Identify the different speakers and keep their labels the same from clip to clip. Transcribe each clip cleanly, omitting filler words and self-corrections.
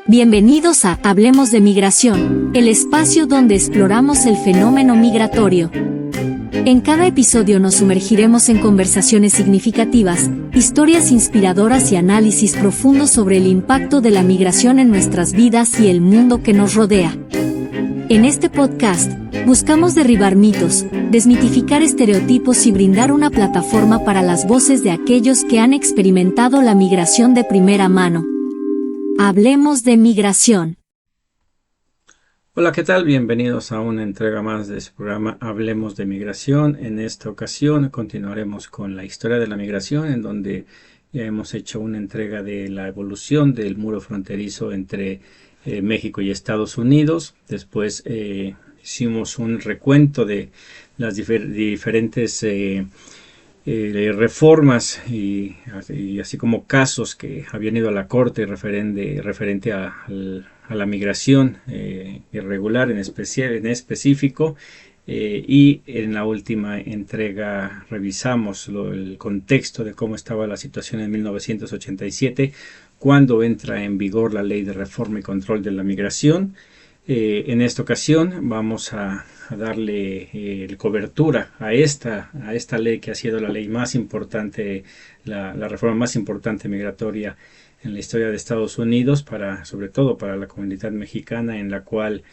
Speaker 1: Bienvenidos a Hablemos de Migración, el espacio donde exploramos el fenómeno migratorio. En cada episodio nos sumergiremos en conversaciones significativas, historias inspiradoras y análisis profundos sobre el impacto de la migración en nuestras vidas y el mundo que nos rodea. En este podcast, buscamos derribar mitos, desmitificar estereotipos y brindar una plataforma para las voces de aquellos que han experimentado la migración de primera mano. Hablemos de migración.
Speaker 2: Hola, ¿qué tal? Bienvenidos a una entrega más de su programa Hablemos de Migración. En esta ocasión continuaremos con la historia de la migración, en donde ya hemos hecho una entrega de la evolución del muro fronterizo entre México y Estados Unidos. Después hicimos un recuento de las diferentes reformas y así como casos que habían ido a la corte referente a la migración irregular en específico, y en la última entrega revisamos el contexto de cómo estaba la situación en 1987 cuando entra en vigor la Ley de Reforma y Control de la Migración. En esta ocasión vamos a darle cobertura a esta ley, que ha sido la ley más importante, la reforma más importante migratoria en la historia de Estados Unidos, sobre todo para la comunidad mexicana, en la cual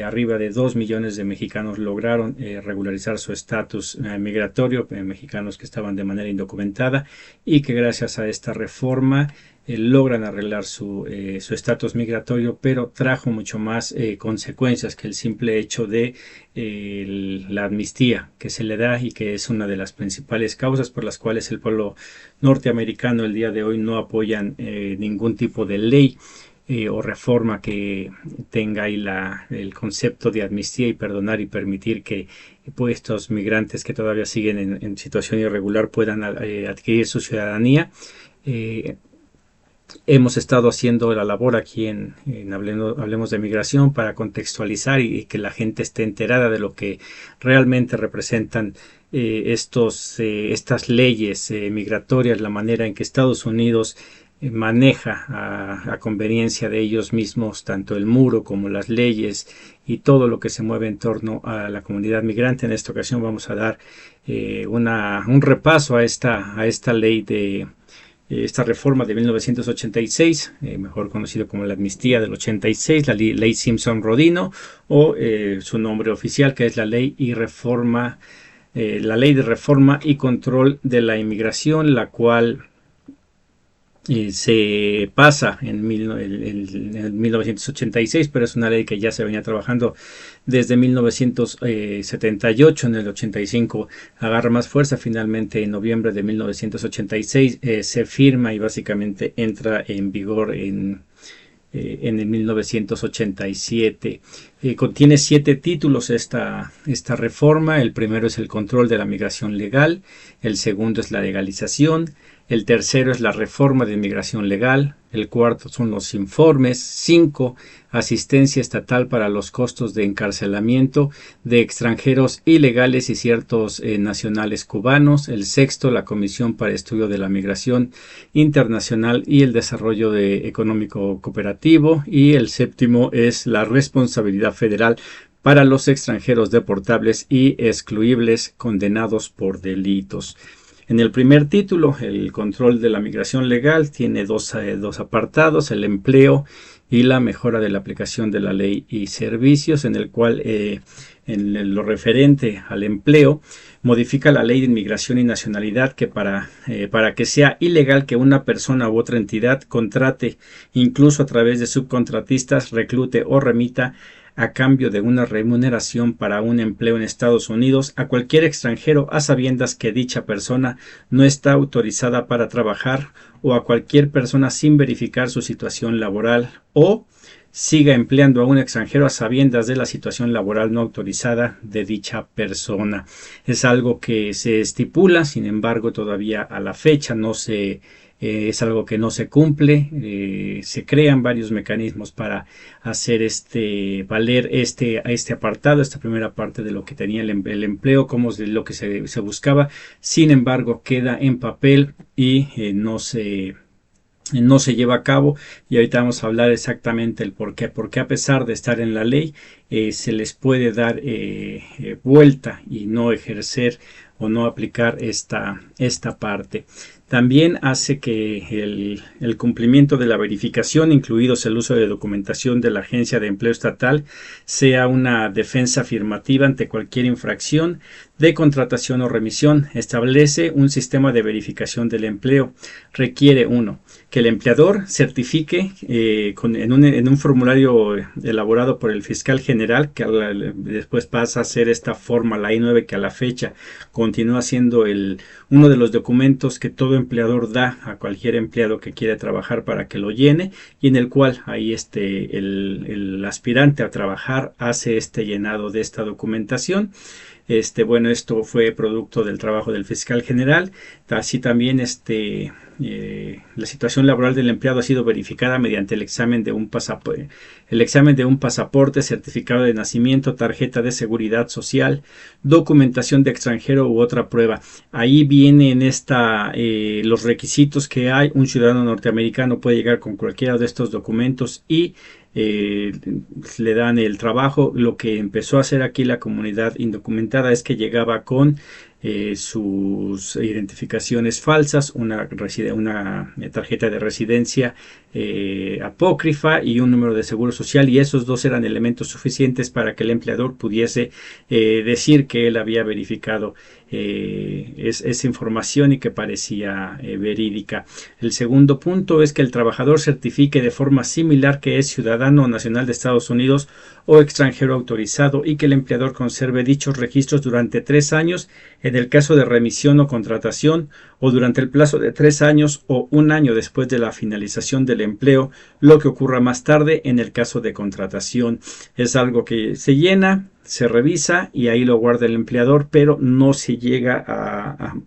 Speaker 2: arriba de 2 millones de mexicanos lograron regularizar su estatus migratorio, mexicanos que estaban de manera indocumentada y que gracias a esta reforma logran arreglar su estatus migratorio, pero trajo mucho más consecuencias que el simple hecho de la amnistía que se le da, y que es una de las principales causas por las cuales el pueblo norteamericano el día de hoy no apoyan ningún tipo de ley o reforma que tenga ahí el concepto de amnistía y perdonar y permitir que estos migrantes que todavía siguen en situación irregular puedan adquirir su ciudadanía. Hemos estado haciendo la labor aquí en Hablemos de Migración para contextualizar y que la gente esté enterada de lo que realmente representan estas leyes migratorias, la manera en que Estados Unidos maneja a conveniencia de ellos mismos tanto el muro como las leyes y todo lo que se mueve en torno a la comunidad migrante. En esta ocasión vamos a dar un repaso a esta ley esta reforma de 1986, mejor conocido como la amnistía del 86, la ley Simpson-Rodino, o su nombre oficial, que es la ley de reforma y control de la inmigración, la cual se pasa en 1986, pero es una ley que ya se venía trabajando desde 1978. En el 85 agarra más fuerza. Finalmente, en noviembre de 1986 se firma y básicamente entra en vigor en el 1987. Contiene 7 títulos esta reforma. El primero es el control de la migración legal, el segundo es la legalización, el tercero es la reforma de inmigración legal, el cuarto son los informes, 5, asistencia estatal para los costos de encarcelamiento de extranjeros ilegales y ciertos nacionales cubanos, el sexto, la Comisión para Estudio de la Migración Internacional y el Desarrollo Económico Cooperativo, y el séptimo es la responsabilidad federal para los extranjeros deportables y excluibles condenados por delitos. En el primer título, el control de la migración legal, tiene dos apartados: el empleo y la mejora de la aplicación de la ley y servicios, en el cual en lo referente al empleo modifica la ley de inmigración y nacionalidad, que para que sea ilegal que una persona u otra entidad contrate, incluso a través de subcontratistas, reclute o remita a cambio de una remuneración para un empleo en Estados Unidos a cualquier extranjero, a sabiendas que dicha persona no está autorizada para trabajar, o a cualquier persona sin verificar su situación laboral, o siga empleando a un extranjero a sabiendas de la situación laboral no autorizada de dicha persona. Es algo que se estipula, sin embargo todavía a la fecha es algo que no se cumple. Se crean varios mecanismos para hacer valer este apartado, esta primera parte de lo que tenía el empleo, como de lo que se buscaba. Sin embargo, queda en papel y no se no se lleva a cabo, y ahorita vamos a hablar exactamente el por qué. Porque a pesar de estar en la ley, se les puede dar vuelta y no ejercer o no aplicar esta parte. También hace que el cumplimiento de la verificación, incluidos el uso de documentación de la Agencia de Empleo Estatal, sea una defensa afirmativa ante cualquier infracción de contratación o remisión. Establece un sistema de verificación del empleo. Requiere, uno, que el empleador certifique en un formulario elaborado por el fiscal general, que después pasa a ser esta forma, la I-9, que a la fecha continúa siendo uno de los documentos que todo empleador da a cualquier empleado que quiere trabajar para que lo llene, y en el cual ahí el aspirante a trabajar hace este llenado de esta documentación. Bueno, esto fue producto del trabajo del fiscal general. Así también la situación laboral del empleado ha sido verificada mediante el examen de un pasaporte, certificado de nacimiento, tarjeta de seguridad social, documentación de extranjero u otra prueba. Ahí vienen los requisitos que hay. Un ciudadano norteamericano puede llegar con cualquiera de estos documentos y le dan el trabajo. Lo que empezó a hacer aquí la comunidad indocumentada es que llegaba con sus identificaciones falsas, una tarjeta de residencia apócrifa y un número de seguro social, y esos dos eran elementos suficientes para que el empleador pudiese decir que él había verificado esa información y que parecía verídica. El segundo punto es que el trabajador certifique de forma similar que es ciudadano nacional de Estados Unidos o extranjero autorizado, y que el empleador conserve dichos registros durante 3 años en el caso de remisión o contratación, o durante el plazo de 3 años o 1 año después de la finalización del empleo, lo que ocurra más tarde en el caso de contratación. Es algo que se llena, se revisa y ahí lo guarda el empleador, pero no se llega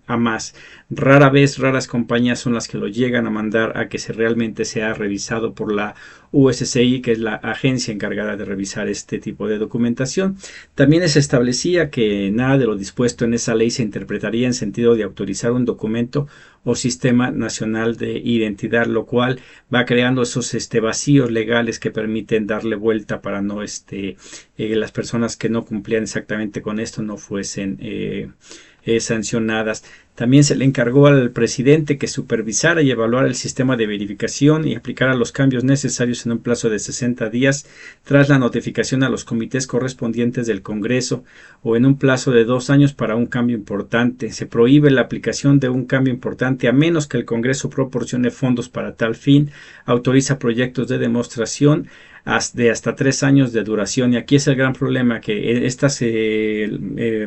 Speaker 2: a más. Raras compañías son las que lo llegan a mandar a que realmente sea revisado por la USCI, que es la agencia encargada de revisar este tipo de documentación. También se establecía que nada de lo dispuesto en esa ley se interpretaría en sentido de autorizar un documento o sistema nacional de identidad, lo cual va creando esos vacíos legales que permiten darle vuelta para no las personas que no cumplían exactamente con esto no fuesen sancionadas. También se le encargó al presidente que supervisara y evaluara el sistema de verificación y aplicara los cambios necesarios en un plazo de 60 días tras la notificación a los comités correspondientes del Congreso, o en un plazo de 2 años para un cambio importante. Se prohíbe la aplicación de un cambio importante a menos que el Congreso proporcione fondos para tal fin. Autoriza proyectos de demostración de hasta 3 años de duración, y aquí es el gran problema, que estos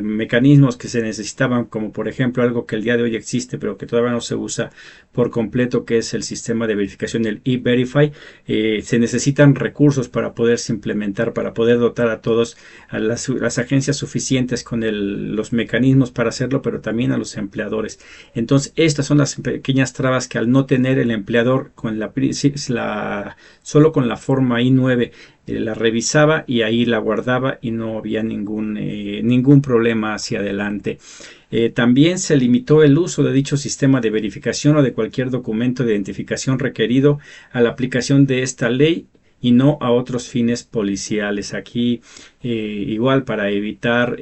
Speaker 2: mecanismos que se necesitaban, como por ejemplo algo que el día de hoy existe pero que todavía no se usa por completo, que es el sistema de verificación, el E-Verify, se necesitan recursos para poderse implementar, para poder dotar a todos, a las agencias suficientes con los mecanismos para hacerlo, pero también a los empleadores. Entonces estas son las pequeñas trabas que al no tener el empleador con solo con la forma I-9 la revisaba y ahí la guardaba y no había ningún problema hacia adelante. También se limitó el uso de dicho sistema de verificación o de cualquier documento de identificación requerido a la aplicación de esta ley y no a otros fines policiales. Aquí igual para evitar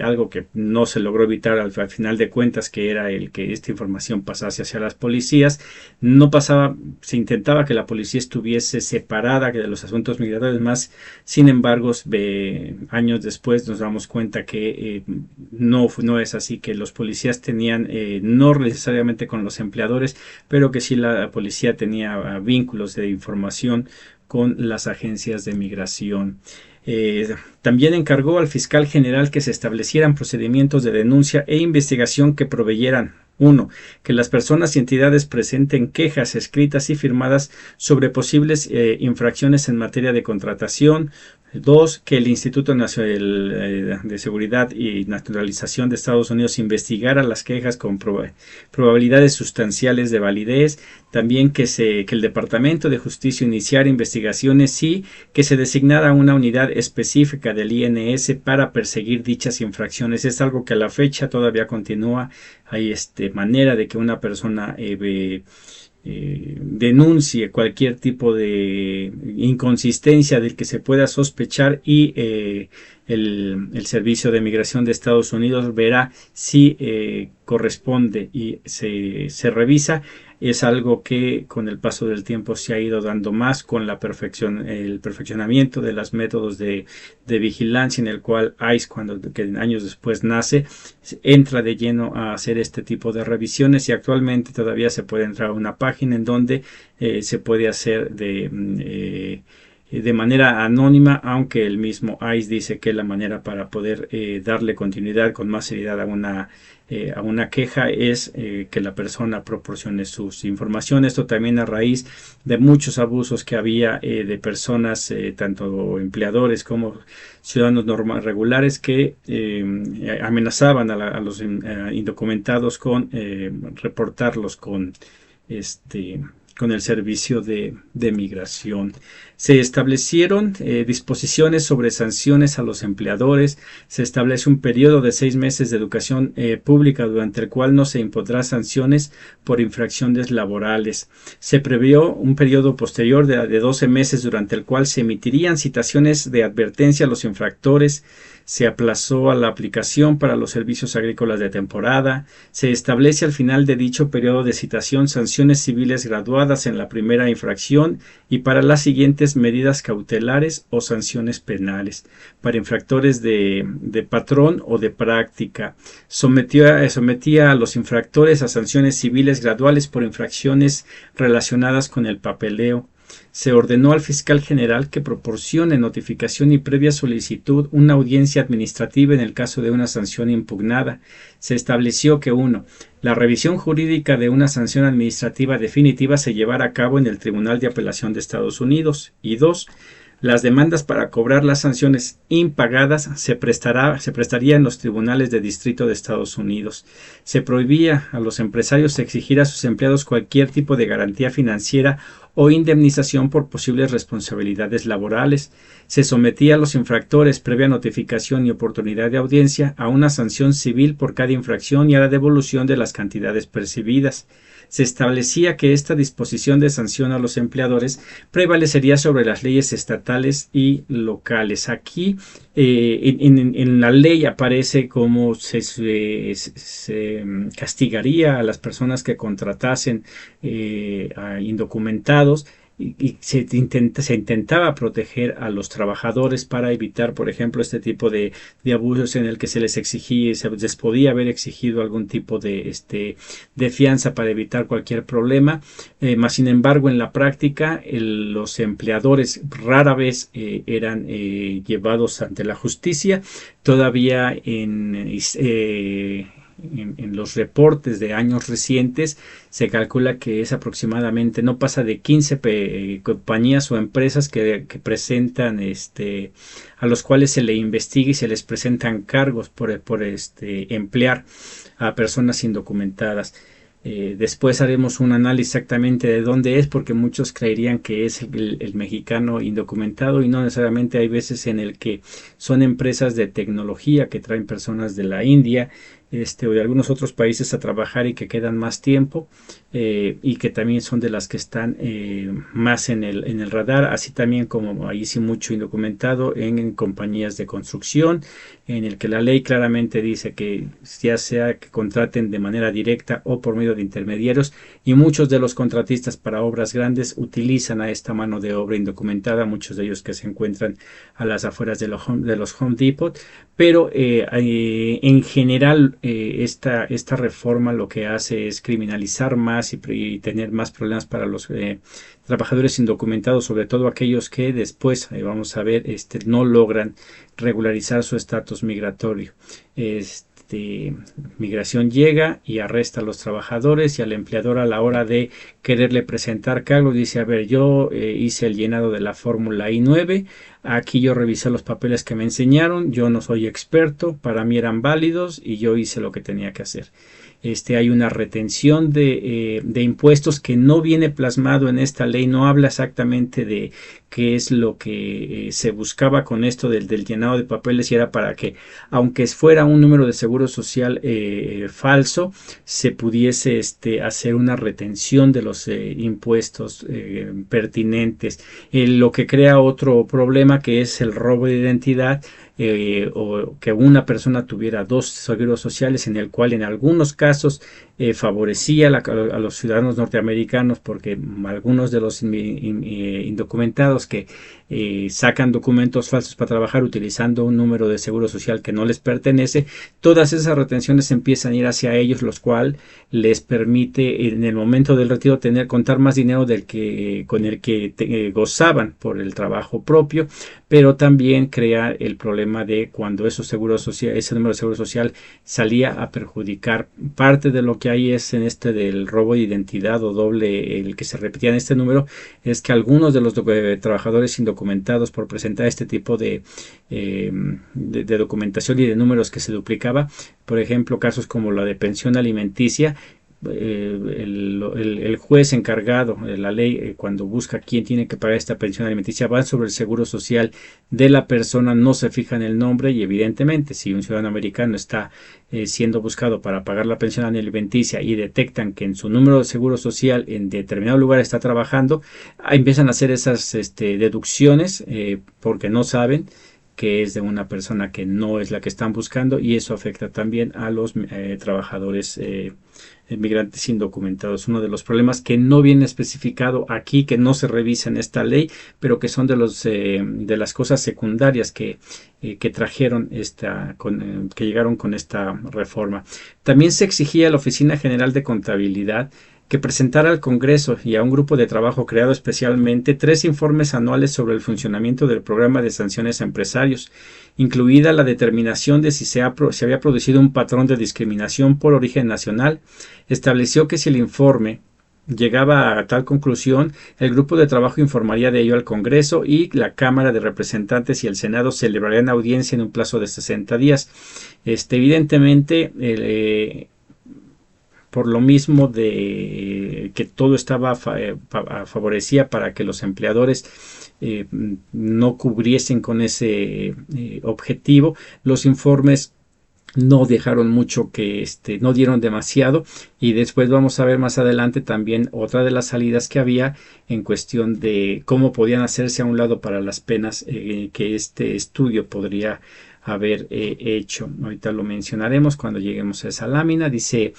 Speaker 2: algo que no se logró evitar al final de cuentas, que era el que esta información pasase hacia las policías. No pasaba, se intentaba que la policía estuviese separada de los asuntos migratorios, más sin embargo años después nos damos cuenta que no es así, que los policías tenían no necesariamente con los empleadores, pero que sí la policía tenía vínculos de información con las agencias de migración. También encargó al fiscal general que se establecieran procedimientos de denuncia e investigación que proveyeran: 1. Que las personas y entidades presenten quejas escritas y firmadas sobre posibles infracciones en materia de contratación. 2. Que el Instituto Nacional de Seguridad y Naturalización de Estados Unidos investigara las quejas con probabilidades sustanciales de validez. También que el Departamento de Justicia iniciara investigaciones y que se designara una unidad específica del INS para perseguir dichas infracciones. Es algo que a la fecha todavía continúa. Hay manera de que una persona denuncie cualquier tipo de inconsistencia del que se pueda sospechar y el Servicio de Migración de Estados Unidos verá si corresponde y se revisa. Es algo que con el paso del tiempo se ha ido dando más con el perfeccionamiento de los métodos de vigilancia, en el cual ICE, que años después nace, entra de lleno a hacer este tipo de revisiones, y actualmente todavía se puede entrar a una página en donde se puede hacer de manera anónima, aunque el mismo ICE dice que la manera para poder darle continuidad con más seriedad a una queja es que la persona proporcione sus informaciones. Esto también a raíz de muchos abusos que había de personas, tanto empleadores como ciudadanos regulares, que amenazaban a los indocumentados con reportarlos con el servicio de migración. Se establecieron disposiciones sobre sanciones a los empleadores. Se establece un periodo de 6 meses de educación pública durante el cual no se impondrá sanciones por infracciones laborales. Se previó un periodo posterior de 12 meses durante el cual se emitirían citaciones de advertencia a los infractores. Se aplazó a la aplicación para los servicios agrícolas de temporada. Se establece al final de dicho periodo de citación sanciones civiles graduadas en la primera infracción y para las siguientes medidas cautelares o sanciones penales. Para infractores de patrón o de práctica, sometía a los infractores a sanciones civiles graduales por infracciones relacionadas con el papeleo. Se ordenó al fiscal general que proporcione notificación y previa solicitud una audiencia administrativa en el caso de una sanción impugnada. Se estableció que 1. La revisión jurídica de una sanción administrativa definitiva se llevará a cabo en el Tribunal de Apelación de Estados Unidos, y 2. Las demandas para cobrar las sanciones impagadas se prestaría en los tribunales de distrito de Estados Unidos. Se prohibía a los empresarios exigir a sus empleados cualquier tipo de garantía financiera o indemnización por posibles responsabilidades laborales. Se sometía a los infractores, previa notificación y oportunidad de audiencia, a una sanción civil por cada infracción y a la devolución de las cantidades percibidas. Se establecía que esta disposición de sanción a los empleadores prevalecería sobre las leyes estatales y locales. Aquí en la ley aparece cómo se castigaría a las personas que contratasen a indocumentados, y se intentaba proteger a los trabajadores para evitar, por ejemplo, este tipo de abusos en el que se les exigía, se les podía haber exigido algún tipo de fianza para evitar cualquier problema. Más sin embargo, en la práctica, los empleadores rara vez eran llevados ante la justicia. Todavía en los reportes de años recientes se calcula que es aproximadamente, no pasa de 15 compañías o empresas que presentan a los cuales se le investiga y se les presentan cargos por emplear a personas indocumentadas. Después haremos un análisis exactamente de dónde es, porque muchos creerían que es el mexicano indocumentado, y no necesariamente. Hay veces en el que son empresas de tecnología que traen personas de la India o de algunos otros países a trabajar y que quedan más tiempo, y que también son de las que están más en el radar, así también como ahí sí mucho indocumentado en compañías de construcción, en el que la ley claramente dice que ya sea que contraten de manera directa o por medio de intermediarios, y muchos de los contratistas para obras grandes utilizan a esta mano de obra indocumentada, muchos de ellos que se encuentran a las afueras de los Home Depot. Pero en general esta reforma lo que hace es criminalizar más y tener más problemas para los trabajadores indocumentados, sobre todo aquellos que después, vamos a ver, no logran regularizar su estatus migratorio. Migración llega y arresta a los trabajadores, y al empleador, a la hora de quererle presentar cargos, dice: a ver, yo hice el llenado de la fórmula I-9, aquí yo revisé los papeles que me enseñaron, yo no soy experto, para mí eran válidos y yo hice lo que tenía que hacer. hay una retención de impuestos que no viene plasmado en esta ley, no habla exactamente de qué es lo que se buscaba con esto del llenado de papeles, y era para que, aunque fuera un número de seguro social falso, se pudiese hacer una retención de los impuestos pertinentes, lo que crea otro problema, que es el robo de identidad, o que una persona tuviera dos seguros sociales, en el cual en algunos casos favorecía a los ciudadanos norteamericanos, porque algunos de los indocumentados que sacan documentos falsos para trabajar utilizando un número de seguro social que no les pertenece, todas esas retenciones empiezan a ir hacia ellos, los cuales les permite en el momento del retiro contar más dinero con el que gozaban por el trabajo propio, pero también crea el problema de cuando ese número de seguro social salía a perjudicar. Parte de lo que hay es en del robo de identidad o doble, el que se repetía en este número, es que algunos de los trabajadores indocumentados, por presentar este tipo de documentación y de números que se duplicaba, por ejemplo, casos como la de pensión alimenticia, el juez encargado de la ley, cuando busca quién tiene que pagar esta pensión alimenticia, va sobre el seguro social de la persona, no se fija en el nombre, y evidentemente si un ciudadano americano está siendo buscado para pagar la pensión alimenticia y detectan que en su número de seguro social en determinado lugar está trabajando, empiezan a hacer esas deducciones porque no saben que es de una persona que no es la que están buscando, y eso afecta también a los trabajadores migrantes indocumentados. Uno de los problemas que no viene especificado aquí, que no se revisa en esta ley, pero que son de las cosas secundarias que trajeron que llegaron con esta reforma. También se exigía a la Oficina General de Contabilidad que presentara al Congreso y a un grupo de trabajo creado especialmente 3 informes anuales sobre el funcionamiento del programa de sanciones a empresarios, incluida la determinación de si se había producido un patrón de discriminación por origen nacional. Estableció que si el informe llegaba a tal conclusión, el grupo de trabajo informaría de ello al Congreso, y la Cámara de Representantes y el Senado celebrarían audiencia en un plazo de 60 días. Evidentemente, por lo mismo de que todo estaba favorecía para que los empleadores no cubriesen con ese objetivo, los informes no dejaron mucho no dieron demasiado, y después vamos a ver más adelante también otra de las salidas que había en cuestión de cómo podían hacerse a un lado para las penas que este estudio podría haber hecho. Ahorita lo mencionaremos cuando lleguemos a esa lámina. Dice,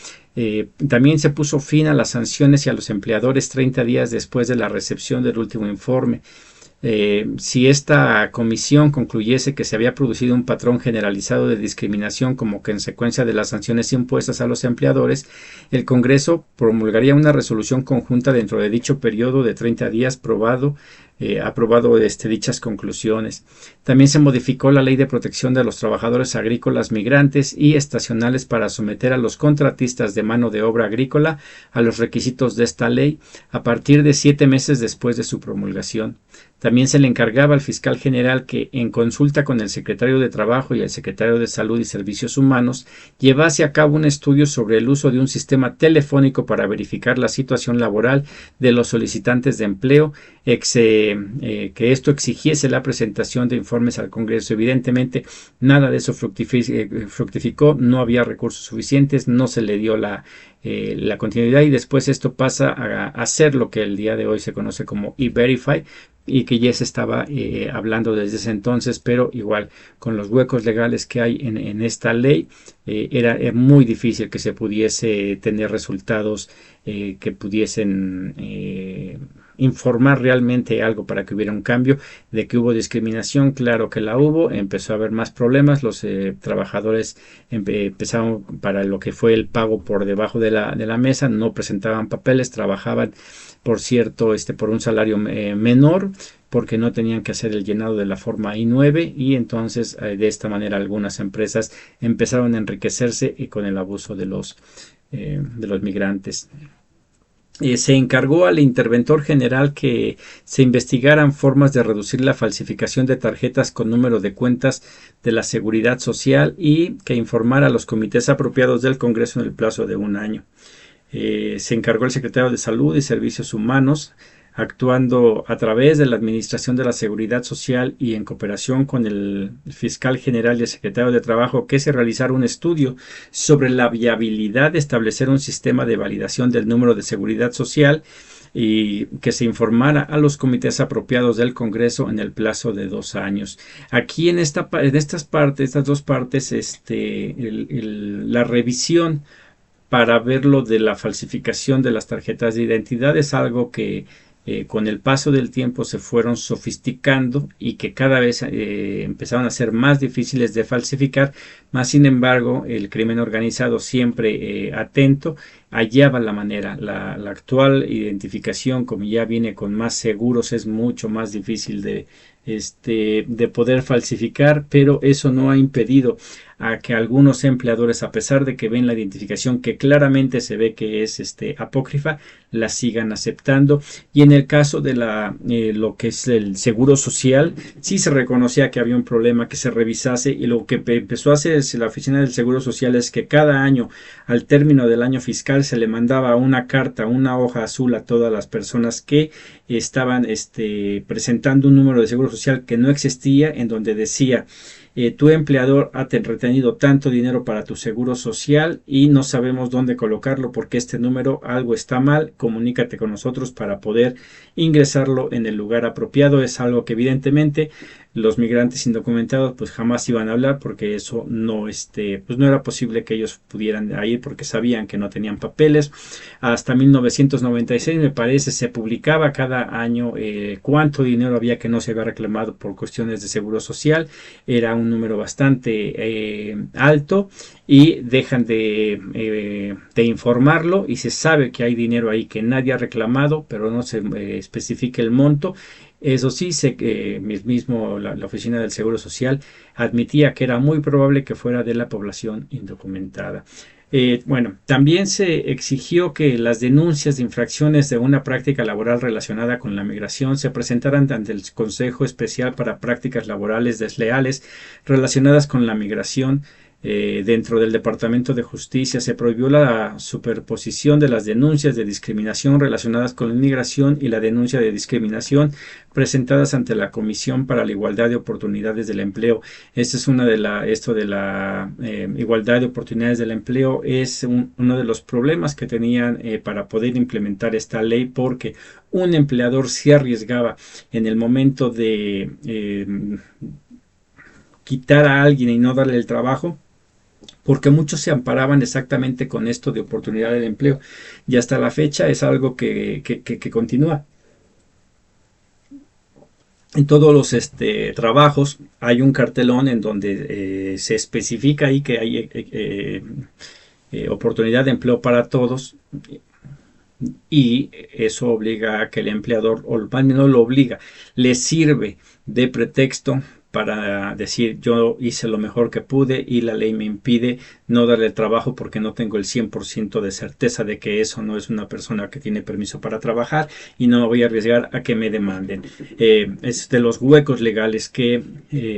Speaker 2: también se puso fin a las sanciones y a los empleadores 30 días después de la recepción del último informe. Si esta comisión concluyese que se había producido un patrón generalizado de discriminación como consecuencia de las sanciones impuestas a los empleadores, el Congreso promulgaría una resolución conjunta dentro de dicho periodo de 30 días aprobado dichas conclusiones. También se modificó la Ley de Protección de los Trabajadores Agrícolas Migrantes y Estacionales para someter a los contratistas de mano de obra agrícola a los requisitos de esta ley a partir de 7 meses después de su promulgación. También se le encargaba al fiscal general que, en consulta con el secretario de Trabajo y el secretario de Salud y Servicios Humanos, llevase a cabo un estudio sobre el uso de un sistema telefónico para verificar la situación laboral de los solicitantes de empleo, que esto exigiese la presentación de informes al Congreso. Evidentemente, nada de eso fructificó, no había recursos suficientes, no se le dio la continuidad, y después esto pasa a ser lo que el día de hoy se conoce como E-Verify, y que ya se estaba hablando desde ese entonces, pero igual con los huecos legales que hay en esta ley, era muy difícil que se pudiese tener resultados que pudiesen informar realmente algo para que hubiera un cambio. De que hubo discriminación, claro que la hubo, empezó a haber más problemas, los trabajadores empezaron para lo que fue el pago por debajo de la mesa, no presentaban papeles, trabajaban por un salario menor, porque no tenían que hacer el llenado de la forma I-9, y entonces de esta manera algunas empresas empezaron a enriquecerse con el abuso de los migrantes. Se encargó al interventor general que se investigaran formas de reducir la falsificación de tarjetas con número de cuentas de la Seguridad Social y que informara a los comités apropiados del Congreso en el plazo de un año. Se encargó el secretario de Salud y Servicios Humanos, actuando a través de la Administración de la Seguridad Social y en cooperación con el fiscal general y el secretario de Trabajo, que se realizara un estudio sobre la viabilidad de establecer un sistema de validación del número de seguridad social y que se informara a los comités apropiados del Congreso en el plazo de 2 años. Aquí en estas dos partes, la revisión para ver lo de la falsificación de las tarjetas de identidad es algo que con el paso del tiempo se fueron sofisticando y que cada vez empezaron a ser más difíciles de falsificar, más sin embargo el crimen organizado siempre atento hallaba la manera. La actual identificación, como ya viene con más seguros, es mucho más difícil de poder falsificar, pero eso no ha impedido a que algunos empleadores, a pesar de que ven la identificación que claramente se ve que es apócrifa, la sigan aceptando. Y en el caso de lo que es el seguro social, sí se reconocía que había un problema, que se revisase, y lo que empezó a hacer la oficina del seguro social es que cada año, al término del año fiscal, se le mandaba una carta, una hoja azul a todas las personas que estaban presentando un número de seguro social que no existía, en donde decía: tu empleador ha retenido tanto dinero para tu seguro social y no sabemos dónde colocarlo porque este número algo está mal, comunícate con nosotros para poder ingresarlo en el lugar apropiado. Es algo que evidentemente los migrantes indocumentados pues jamás iban a hablar, porque eso no pues no era posible que ellos pudieran ir, porque sabían que no tenían papeles. Hasta 1996 me parece se publicaba cada año cuánto dinero había que no se había reclamado por cuestiones de seguro social. Era un número bastante alto y dejan de informarlo y se sabe que hay dinero ahí que nadie ha reclamado, pero no se especifica el monto. Eso sí, la Oficina del Seguro Social admitía que era muy probable que fuera de la población indocumentada. También se exigió que las denuncias de infracciones de una práctica laboral relacionada con la migración se presentaran ante el Consejo Especial para Prácticas Laborales Desleales relacionadas con la migración. Dentro del Departamento de Justicia se prohibió la superposición de las denuncias de discriminación relacionadas con la inmigración y la denuncia de discriminación presentadas ante la Comisión para la Igualdad de Oportunidades del Empleo. Esta es esto de la igualdad de oportunidades del empleo es uno de los problemas que tenían para poder implementar esta ley, porque un empleador se arriesgaba en el momento de quitar a alguien y no darle el trabajo, porque muchos se amparaban exactamente con esto de oportunidad del empleo, y hasta la fecha es algo que continúa. En todos los trabajos hay un cartelón en donde se especifica ahí que hay oportunidad de empleo para todos, y eso obliga a que el empleador, o al menos lo obliga, le sirve de pretexto para decir: yo hice lo mejor que pude y la ley me impide no darle trabajo porque no tengo el 100% de certeza de que eso no es una persona que tiene permiso para trabajar y no me voy a arriesgar a que me demanden. Es de los huecos legales que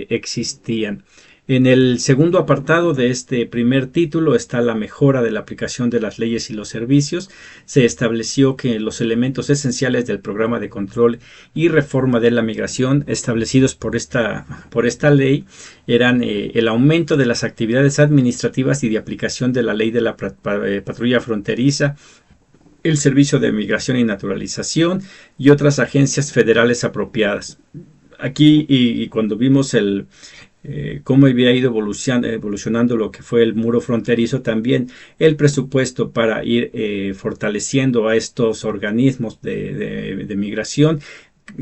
Speaker 2: existían. En el segundo apartado de este primer título está la mejora de la aplicación de las leyes y los servicios. Se estableció que los elementos esenciales del programa de control y reforma de la migración establecidos por esta ley eran el aumento de las actividades administrativas y de aplicación de la ley de la patrulla fronteriza, el Servicio de Migración y Naturalización y otras agencias federales apropiadas. Aquí, y cuando vimos cómo había ido evolucionando lo que fue el muro fronterizo, también el presupuesto para ir fortaleciendo a estos organismos de migración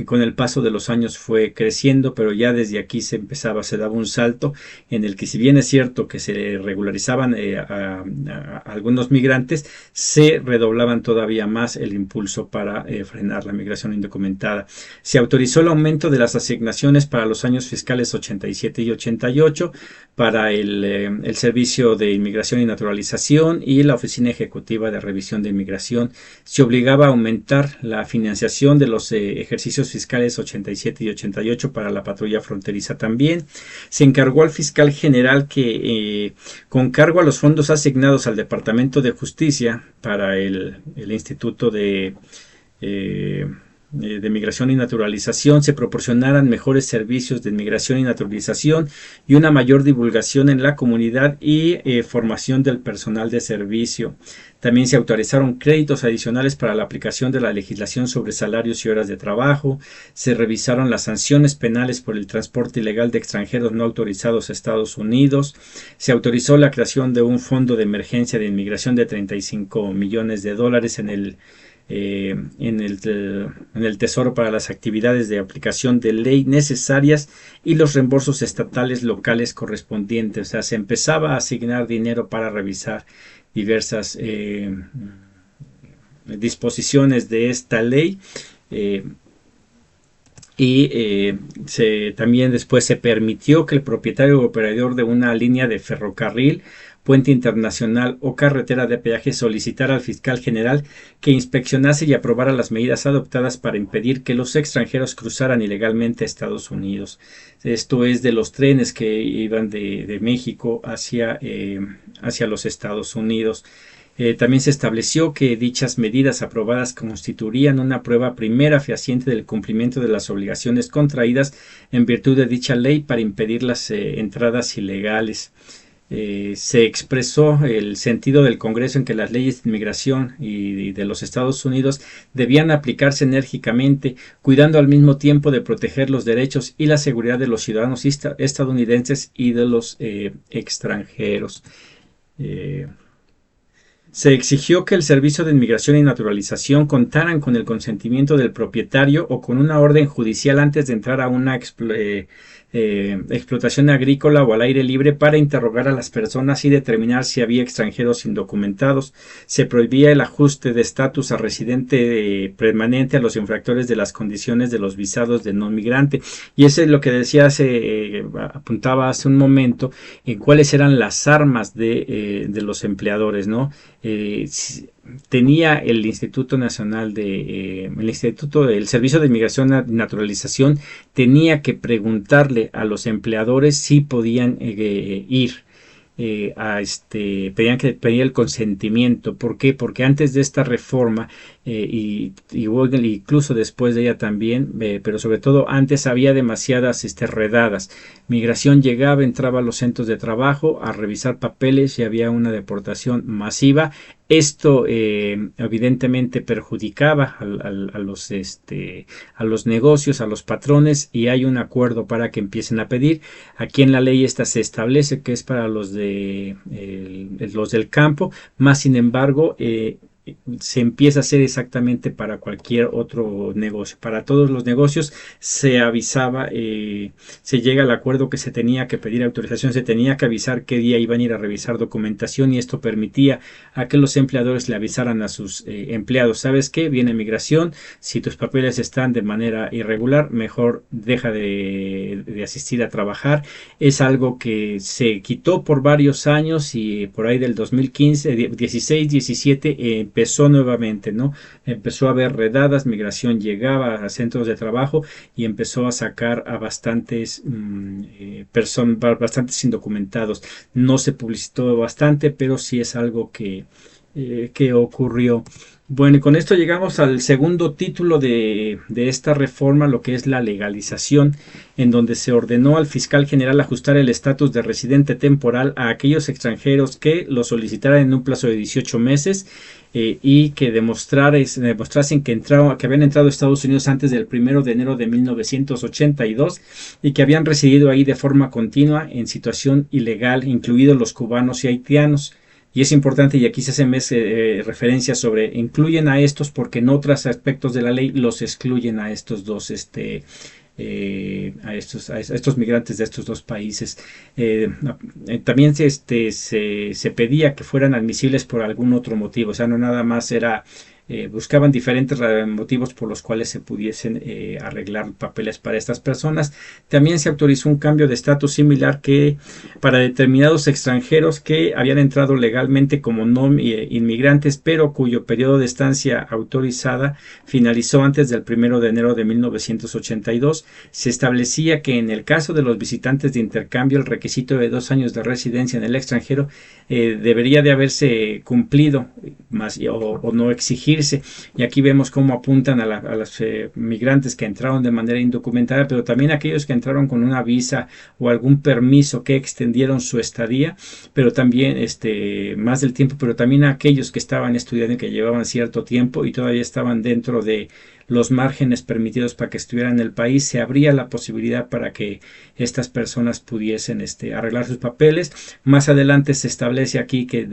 Speaker 2: con el paso de los años fue creciendo, pero ya desde aquí se daba un salto en el que, si bien es cierto que se regularizaban a algunos migrantes, se redoblaban todavía más el impulso para frenar la migración indocumentada. Se autorizó el aumento de las asignaciones para los años fiscales 87 y 88 para el Servicio de Inmigración y Naturalización y la Oficina Ejecutiva de Revisión de Inmigración. Se obligaba a aumentar la financiación de los ejercicios fiscales 87 y 88 para la patrulla fronteriza también. Se encargó al fiscal general que, con cargo a los fondos asignados al Departamento de Justicia para el Instituto de Migración y Naturalización, se proporcionaran mejores servicios de migración y naturalización y una mayor divulgación en la comunidad y formación del personal de servicio. También se autorizaron créditos adicionales para la aplicación de la legislación sobre salarios y horas de trabajo. Se revisaron las sanciones penales por el transporte ilegal de extranjeros no autorizados a Estados Unidos. Se autorizó la creación de un fondo de emergencia de inmigración de $35 millones en el Tesoro para las actividades de aplicación de ley necesarias y los reembolsos estatales locales correspondientes. O sea, se empezaba a asignar dinero para revisar diversas disposiciones de esta ley. También después se permitió que el propietario o operador de una línea de ferrocarril, puente internacional o carretera de peaje solicitara al fiscal general que inspeccionase y aprobara las medidas adoptadas para impedir que los extranjeros cruzaran ilegalmente a Estados Unidos. Esto es de los trenes que iban de México hacia los Estados Unidos. También se estableció que dichas medidas aprobadas constituirían una prueba primera fehaciente del cumplimiento de las obligaciones contraídas en virtud de dicha ley para impedir las entradas ilegales. Se expresó el sentido del Congreso en que las leyes de inmigración y de los Estados Unidos debían aplicarse enérgicamente, cuidando al mismo tiempo de proteger los derechos y la seguridad de los ciudadanos estadounidenses y de los extranjeros. Se exigió que el Servicio de Inmigración y Naturalización contaran con el consentimiento del propietario o con una orden judicial antes de entrar a una explotación agrícola o al aire libre para interrogar a las personas y determinar si había extranjeros indocumentados. Se prohibía el ajuste de estatus a residente permanente a los infractores de las condiciones de los visados de no migrante. Y eso es lo que decía apuntaba hace un momento, en cuáles eran las armas de los empleadores, ¿no? Tenía el Instituto Nacional el Servicio de Inmigración y Naturalización tenía que preguntarle a los empleadores si podían ir pedían el consentimiento. ¿Por qué? Porque antes de esta reforma incluso después de ella también, pero sobre todo antes había demasiadas redadas. Migración llegaba, entraba a los centros de trabajo a revisar papeles y había una deportación masiva. Esto evidentemente perjudicaba a los negocios, a los patrones, y hay un acuerdo para que empiecen a pedir. Aquí en la ley esta se establece que es para los del campo, más sin embargo se empieza a hacer exactamente para cualquier otro negocio. Para todos los negocios se avisaba, se llega al acuerdo que se tenía que pedir autorización, se tenía que avisar qué día iban a ir a revisar documentación, y esto permitía a que los empleadores le avisaran a sus empleados: ¿sabes qué? Viene migración, si tus papeles están de manera irregular, mejor deja de asistir a trabajar. Es algo que se quitó por varios años, y por ahí del 2015, 16, 17 empezó nuevamente, ¿no? Empezó a haber redadas, migración llegaba a centros de trabajo y empezó a sacar a bastantes indocumentados. No se publicitó bastante, pero sí es algo que ocurrió. Bueno, y con esto llegamos al segundo título de esta reforma, lo que es la legalización, en donde se ordenó al fiscal general ajustar el estatus de residente temporal a aquellos extranjeros que lo solicitaran en un plazo de 18 meses y que demostrasen que habían entrado a Estados Unidos antes del 1 de enero de 1982 y que habían residido ahí de forma continua en situación ilegal, incluidos los cubanos y haitianos. Y es importante, y aquí se hace referencia sobre, incluyen a estos porque en otros aspectos de la ley los excluyen a estos dos, a estos migrantes de estos dos países. También se pedía que fueran admisibles por algún otro motivo, o sea, no nada más era... buscaban diferentes motivos por los cuales se pudiesen arreglar papeles para estas personas. También se autorizó un cambio de estatus similar que para determinados extranjeros que habían entrado legalmente como no inmigrantes, pero cuyo periodo de estancia autorizada finalizó antes del 1 de enero de 1982. Se establecía que en el caso de los visitantes de intercambio, el requisito de 2 años de residencia en el extranjero debería de haberse cumplido o no exigir. Y aquí vemos cómo apuntan a los migrantes que entraron de manera indocumentada, pero también aquellos que entraron con una visa o algún permiso que extendieron su estadía, pero también más del tiempo, pero también aquellos que estaban estudiando y que llevaban cierto tiempo y todavía estaban dentro de los márgenes permitidos para que estuvieran en el país. Se abría la posibilidad para que estas personas pudiesen arreglar sus papeles. Más adelante se establece aquí que se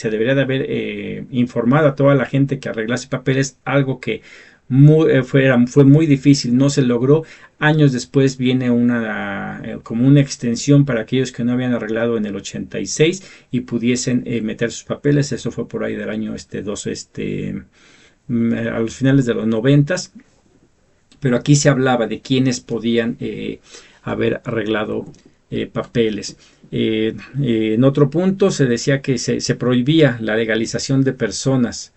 Speaker 2: debería de haber informado a toda la gente que arreglase papeles, algo que fue muy difícil, no se logró. Años después viene como una extensión para aquellos que no habían arreglado en el 86 y pudiesen meter sus papeles. Eso fue por ahí del año a los finales de los 90, pero aquí se hablaba de quienes podían haber arreglado papeles. En otro punto se decía que se prohibía la legalización de personas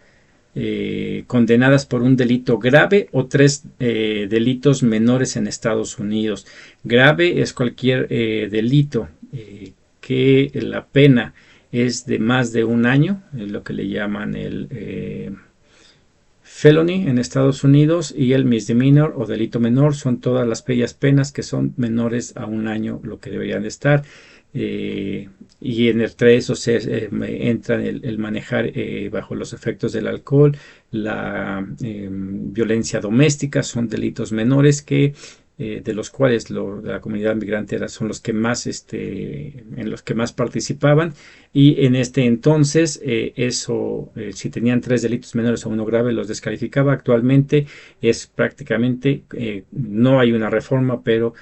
Speaker 2: condenadas por un delito grave o 3 delitos menores en Estados Unidos. Grave es cualquier delito que la pena es de más de 1 año, es lo que le llaman el felony en Estados Unidos, y el misdemeanor o delito menor son todas las bellas penas que son menores a 1 año, lo que deberían de estar. Y entre eso entra el manejar bajo los efectos del alcohol, la violencia doméstica, son delitos menores que de los cuales de la comunidad migrante son los que más en los que más participaban. Y en entonces si tenían 3 delitos menores o 1 grave, los descalificaba. Actualmente es prácticamente no hay una reforma, pero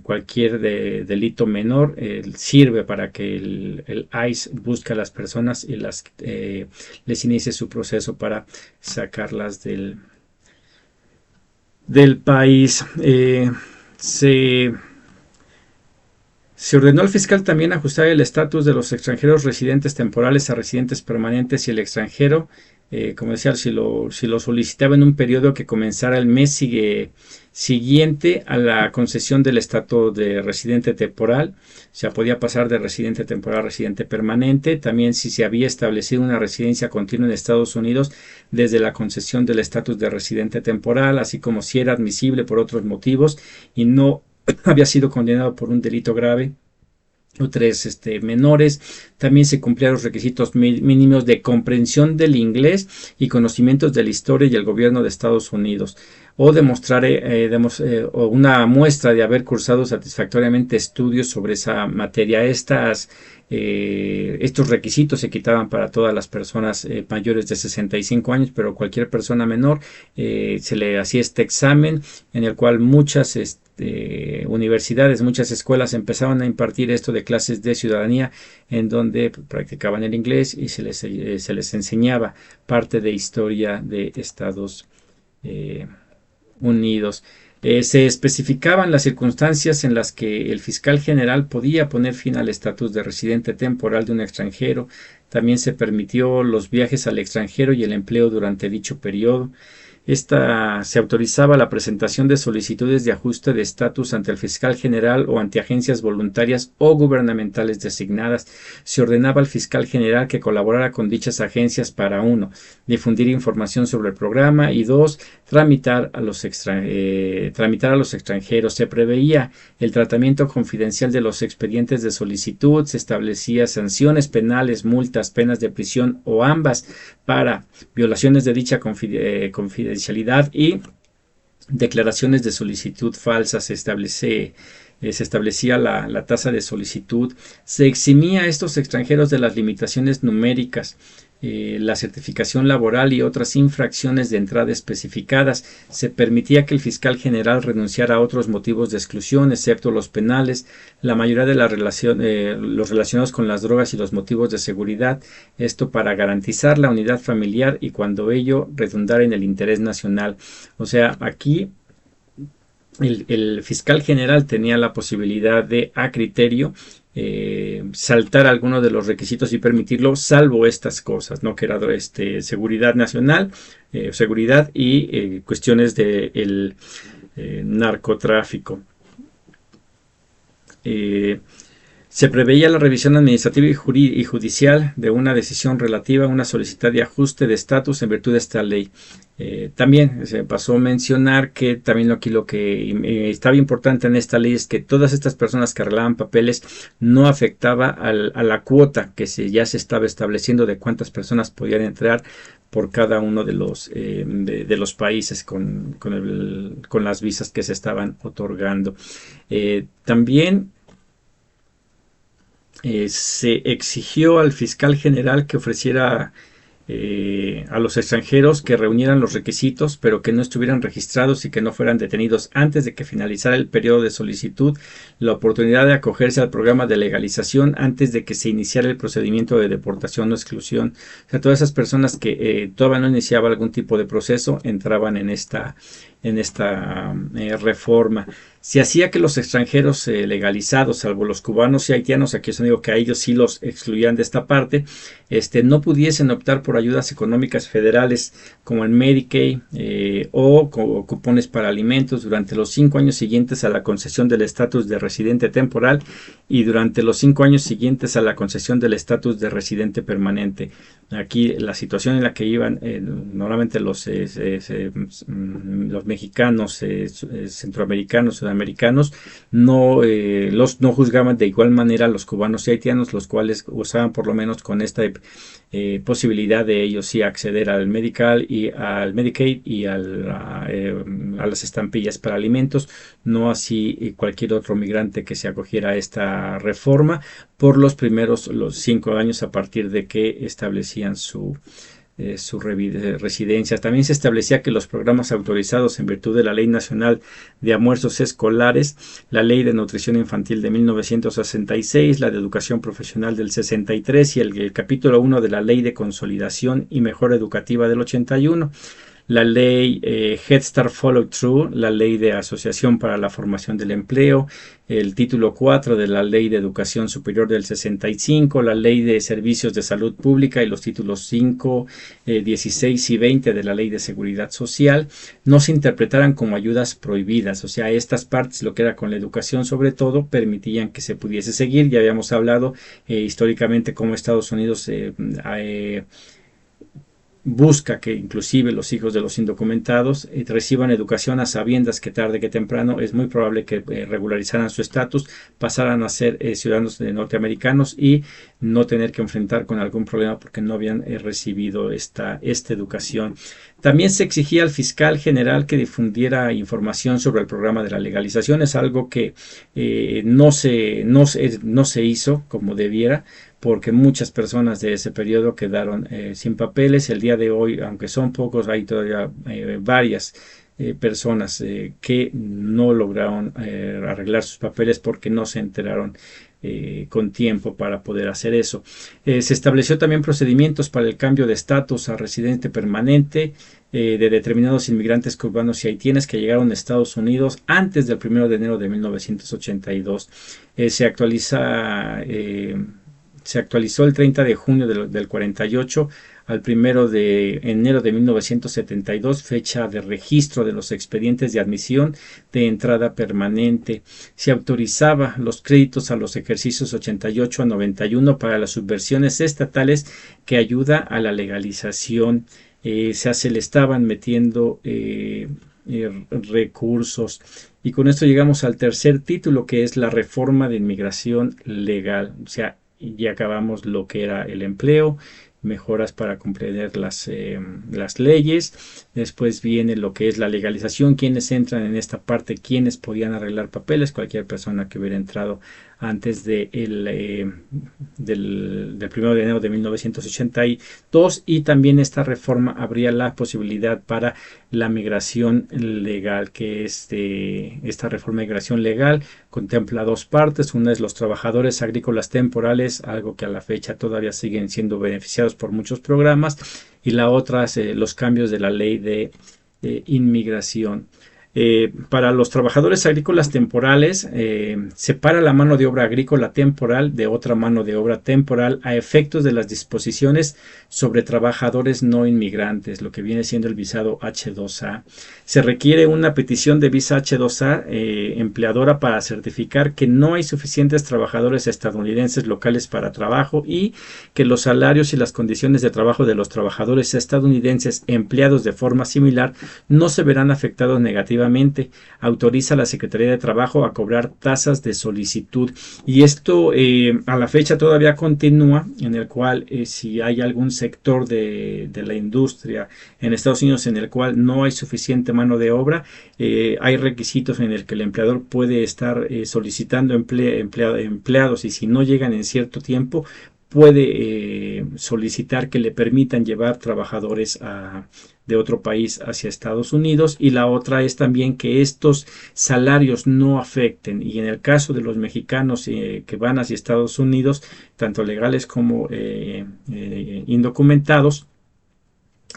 Speaker 2: cualquier delito menor sirve para que el ICE busque a las personas y les inicie su proceso para sacarlas del país. Se ordenó al fiscal también ajustar el estatus de los extranjeros residentes temporales a residentes permanentes, y el extranjero, como decía, si lo solicitaba en un periodo que comenzara el mes siguiente a la concesión del estatus de residente temporal. O sea, podía pasar de residente temporal a residente permanente. También si se había establecido una residencia continua en Estados Unidos desde la concesión del estatus de residente temporal, así como si era admisible por otros motivos y no había sido condenado por un delito grave o 3 menores. También se cumplían los requisitos mínimos de comprensión del inglés y conocimientos de la historia y el gobierno de Estados Unidos, o demostrar o una muestra de haber cursado satisfactoriamente estudios sobre esa materia. Estos requisitos se quitaban para todas las personas mayores de 65 años, pero cualquier persona menor se le hacía este examen, en el cual muchas universidades, muchas escuelas empezaban a impartir esto de clases de ciudadanía, en donde practicaban el inglés y se les enseñaba parte de historia de Estados Unidos. Se especificaban las circunstancias en las que el fiscal general podía poner fin al estatus de residente temporal de un extranjero. También se permitió los viajes al extranjero y el empleo durante dicho periodo. Se autorizaba la presentación de solicitudes de ajuste de estatus ante el fiscal general o ante agencias voluntarias o gubernamentales designadas. Se ordenaba al fiscal general que colaborara con dichas agencias para 1. Difundir información sobre el programa, y 2. Tramitar a los extranjeros. Se preveía el tratamiento confidencial de los expedientes de solicitud. Se establecía sanciones penales, multas, penas de prisión o ambas para violaciones de dicha confidencialidad, y declaraciones de solicitud falsas, se establecía la tasa de solicitud, se eximía a estos extranjeros de las limitaciones numéricas, la certificación laboral y otras infracciones de entrada especificadas. Se permitía que el fiscal general renunciara a otros motivos de exclusión, excepto los penales, la mayoría de los relacionados con las drogas y los motivos de seguridad, esto para garantizar la unidad familiar y cuando ello redundara en el interés nacional. O sea, aquí el fiscal general tenía la posibilidad de, a criterio, saltar algunos de los requisitos y permitirlo, salvo estas cosas, ¿no? Que era seguridad nacional, seguridad y cuestiones del narcotráfico. Se preveía la revisión administrativa y judicial de una decisión relativa a una solicitud de ajuste de estatus en virtud de esta ley. También se pasó a mencionar que también aquí lo que estaba importante en esta ley es que todas estas personas que arreglaban papeles no afectaba a la cuota que ya se estaba estableciendo de cuántas personas podían entrar por cada uno de los países con las visas que se estaban otorgando. También se exigió al fiscal general que ofreciera a los extranjeros que reunieran los requisitos, pero que no estuvieran registrados y que no fueran detenidos antes de que finalizara el periodo de solicitud, la oportunidad de acogerse al programa de legalización antes de que se iniciara el procedimiento de deportación o exclusión. O sea, todas esas personas que todavía no iniciaba algún tipo de proceso entraban en esta reforma. Se hacía que los extranjeros legalizados, salvo los cubanos y haitianos, aquí os digo que a ellos sí los excluían de esta parte, no pudiesen optar por ayudas económicas federales como el Medicaid o cupones para alimentos durante los 5 años siguientes a la concesión del estatus de residente temporal y durante los 5 años siguientes a la concesión del estatus de residente permanente. Aquí la situación en la que iban normalmente los mexicanos, centroamericanos, sudamericanos, no juzgaban de igual manera a los cubanos y haitianos, los cuales usaban por lo menos con esta posibilidad de ellos sí acceder al Medicaid y a las estampillas para alimentos, no así cualquier otro migrante que se acogiera a esta reforma por los 5 años a partir de que establecían su residencia. También se establecía que los programas autorizados en virtud de la Ley Nacional de Almuerzos Escolares, la Ley de Nutrición Infantil de 1966, la de Educación Profesional del 63 y el capítulo 1 de la Ley de Consolidación y Mejora Educativa del 81, la ley Head Start Follow Through, la ley de Asociación para la Formación del Empleo, el título 4 de la Ley de Educación Superior del 65, la Ley de Servicios de Salud Pública y los títulos 5, 16 y 20 de la Ley de Seguridad Social, no se interpretaran como ayudas prohibidas. O sea, estas partes, lo que era con la educación sobre todo, permitían que se pudiese seguir. Ya habíamos hablado históricamente cómo Estados Unidos busca que inclusive los hijos de los indocumentados reciban educación a sabiendas que tarde que temprano es muy probable que regularizaran su estatus, pasaran a ser ciudadanos norteamericanos y no tener que enfrentar con algún problema porque no habían recibido esta educación. También se exigía al fiscal general que difundiera información sobre el programa de la legalización. Es algo que no se hizo como debiera, porque muchas personas de ese periodo quedaron sin papeles. El día de hoy, aunque son pocos, hay todavía varias personas que no lograron arreglar sus papeles porque no se enteraron con tiempo para poder hacer eso. Se estableció también procedimientos para el cambio de estatus a residente permanente de determinados inmigrantes cubanos y haitianos que llegaron a Estados Unidos antes del 1 de enero de 1982. Se actualizó el 30 de junio del 48 al 1 de enero de 1972, fecha de registro de los expedientes de admisión de entrada permanente. Se autorizaba los créditos a los ejercicios 88 a 91 para las subversiones estatales que ayuda a la legalización. Se le estaban metiendo recursos. Y con esto llegamos al tercer título, que es la reforma de inmigración legal. O sea, ya acabamos lo que era el empleo, mejoras para comprender las leyes, Después viene lo que es la legalización, quienes entran en esta parte, quienes podían arreglar papeles, cualquier persona que hubiera entrado antes del 1 de enero de 1982, y también esta reforma abría la posibilidad para la migración legal, que es esta reforma de migración legal contempla dos partes. Una es los trabajadores agrícolas temporales, algo que a la fecha todavía siguen siendo beneficiados por muchos programas, y la otra es los cambios de la ley de inmigración. Para los trabajadores agrícolas temporales, separa la mano de obra agrícola temporal de otra mano de obra temporal a efectos de las disposiciones sobre trabajadores no inmigrantes, lo que viene siendo el visado H2A. Se requiere una petición de visa H2A empleadora para certificar que no hay suficientes trabajadores estadounidenses locales para trabajo y que los salarios y las condiciones de trabajo de los trabajadores estadounidenses empleados de forma similar no se verán afectados negativamente. Autoriza a la Secretaría de Trabajo a cobrar tasas de solicitud, y esto a la fecha todavía continúa, en el cual si hay algún sector de la industria en Estados Unidos en el cual no hay suficiente mano de obra, hay requisitos en el que el empleador puede estar solicitando empleados, y si no llegan en cierto tiempo puede solicitar que le permitan llevar trabajadores de otro país hacia Estados Unidos. Y la otra es también que estos salarios no afecten, y en el caso de los mexicanos que van hacia Estados Unidos, tanto legales como indocumentados,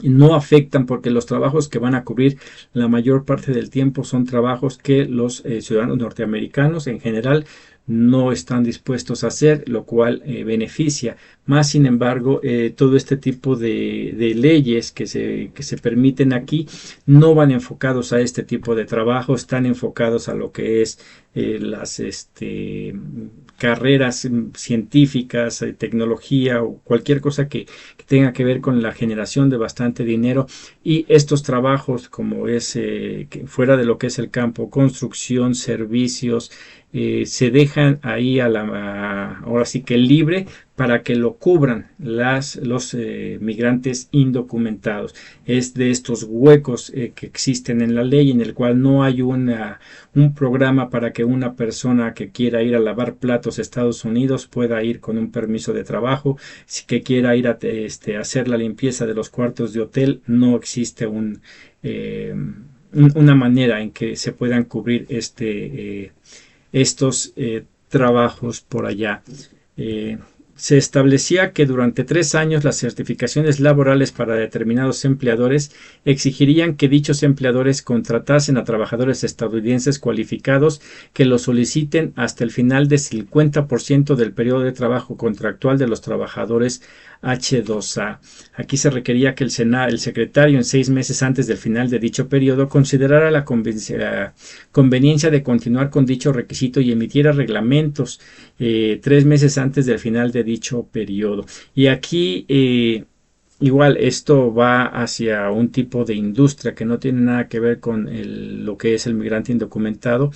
Speaker 2: no afectan, porque los trabajos que van a cubrir la mayor parte del tiempo son trabajos que los ciudadanos norteamericanos en general no están dispuestos a hacer, lo cual beneficia. Más sin embargo, todo este tipo de leyes que se permiten aquí no van enfocados a este tipo de trabajo, están enfocados a lo que es las carreras científicas, tecnología o cualquier cosa que tenga que ver con la generación de bastante dinero. Y estos trabajos, como es fuera de lo que es el campo, construcción, servicios, se dejan ahí ahora sí que libre para que lo cubran los migrantes indocumentados. Es de estos huecos que existen en la ley, en el cual no hay un programa para que una persona que quiera ir a lavar platos a Estados Unidos pueda ir con un permiso de trabajo. Si que quiera ir a hacer la limpieza de los cuartos de hotel, no existe una manera en que se puedan cubrir estos trabajos por allá. Se establecía que durante 3 años las certificaciones laborales para determinados empleadores exigirían que dichos empleadores contratasen a trabajadores estadounidenses cualificados que lo soliciten hasta el final del 50% del periodo de trabajo contractual de los trabajadores H2A. Aquí se requería que el secretario, en 6 meses antes del final de dicho periodo, considerara la conveniencia de continuar con dicho requisito y emitiera reglamentos 3 meses antes del final de dicho periodo. Y aquí igual esto va hacia un tipo de industria que no tiene nada que ver con lo que es el migrante indocumentado.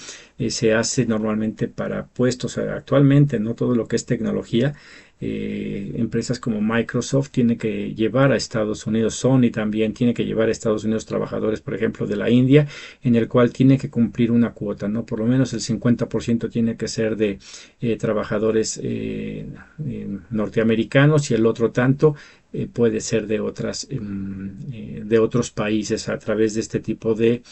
Speaker 2: Se hace normalmente para puestos actualmente, no todo lo que es tecnología. Empresas como Microsoft tiene que llevar a Estados Unidos, Sony también tiene que llevar a Estados Unidos trabajadores, por ejemplo, de la India, en el cual tiene que cumplir una cuota, ¿no? Por lo menos el 50% tiene que ser de trabajadores norteamericanos, y el otro tanto puede ser de otros países a través de este tipo de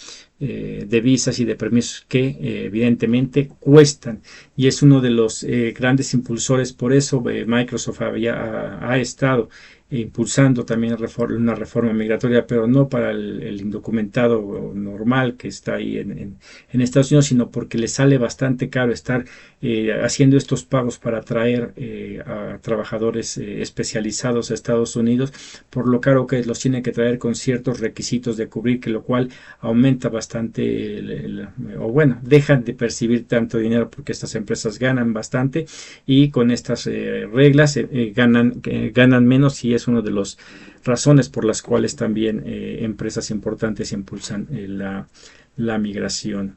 Speaker 2: visas y de permisos que evidentemente cuestan, y es uno de los grandes impulsores. Por eso Microsoft ha estado impulsando también una reforma migratoria, pero no para el indocumentado normal que está ahí en Estados Unidos, sino porque le sale bastante caro estar haciendo estos pagos para traer a trabajadores especializados a Estados Unidos, por lo caro que los tiene que traer con ciertos requisitos de cubrir, que lo cual aumenta bastante o bueno, dejan de percibir tanto dinero, porque estas empresas ganan bastante, y con estas reglas ganan menos, y es una de las razones por las cuales también empresas importantes impulsan la migración.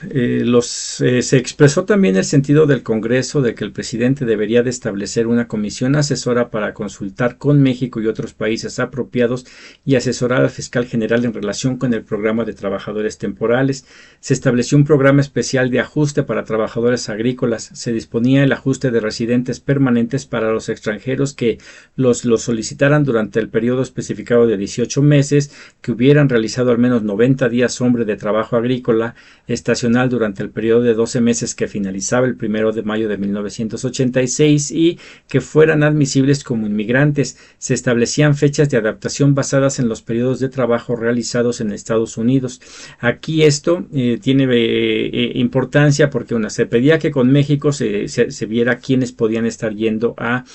Speaker 2: Se expresó también el sentido del Congreso de que el presidente debería de establecer una comisión asesora para consultar con México y otros países apropiados y asesorar al fiscal general en relación con el programa de trabajadores temporales. Se estableció un programa especial de ajuste para trabajadores agrícolas. Se disponía el ajuste de residentes permanentes para los extranjeros que los solicitaran durante el periodo especificado de 18 meses, que hubieran realizado al menos 90 días hombre de trabajo agrícola estacional durante el periodo de 12 meses que finalizaba el 1 de mayo de 1986 y que fueran admisibles como inmigrantes. Se establecían fechas de adaptación basadas en los periodos de trabajo realizados en Estados Unidos. Aquí esto tiene importancia porque se pedía que con México se viera quiénes podían estar yendo a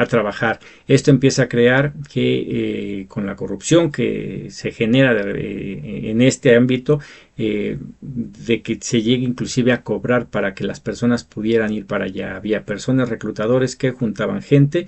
Speaker 2: trabajar. Esto empieza a crear que con la corrupción que se genera en este ámbito, de que se llegue inclusive a cobrar para que las personas pudieran ir para allá. Había personas reclutadores que juntaban gente,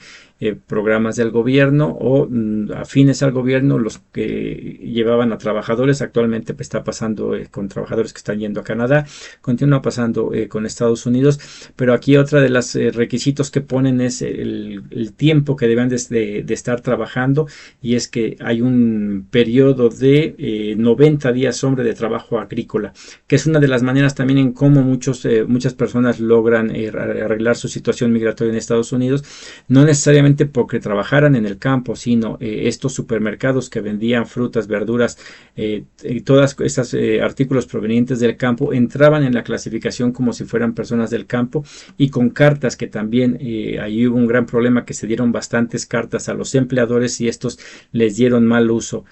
Speaker 2: programas del gobierno o afines al gobierno, los que llevaban a trabajadores. Actualmente está pasando con trabajadores que están yendo a Canadá, continúa pasando con Estados Unidos, pero aquí otra de los requisitos que ponen es el tiempo que deben de estar trabajando, y es que hay un periodo de 90 días hombre de trabajo agrícola, que es una de las maneras también en cómo muchas personas logran arreglar su situación migratoria en Estados Unidos, no necesariamente porque trabajaran en el campo, sino estos supermercados que vendían frutas, verduras y todas estos artículos provenientes del campo entraban en la clasificación como si fueran personas del campo, y con cartas que también ahí hubo un gran problema, que se dieron bastantes cartas a los empleadores y estos les dieron mal uso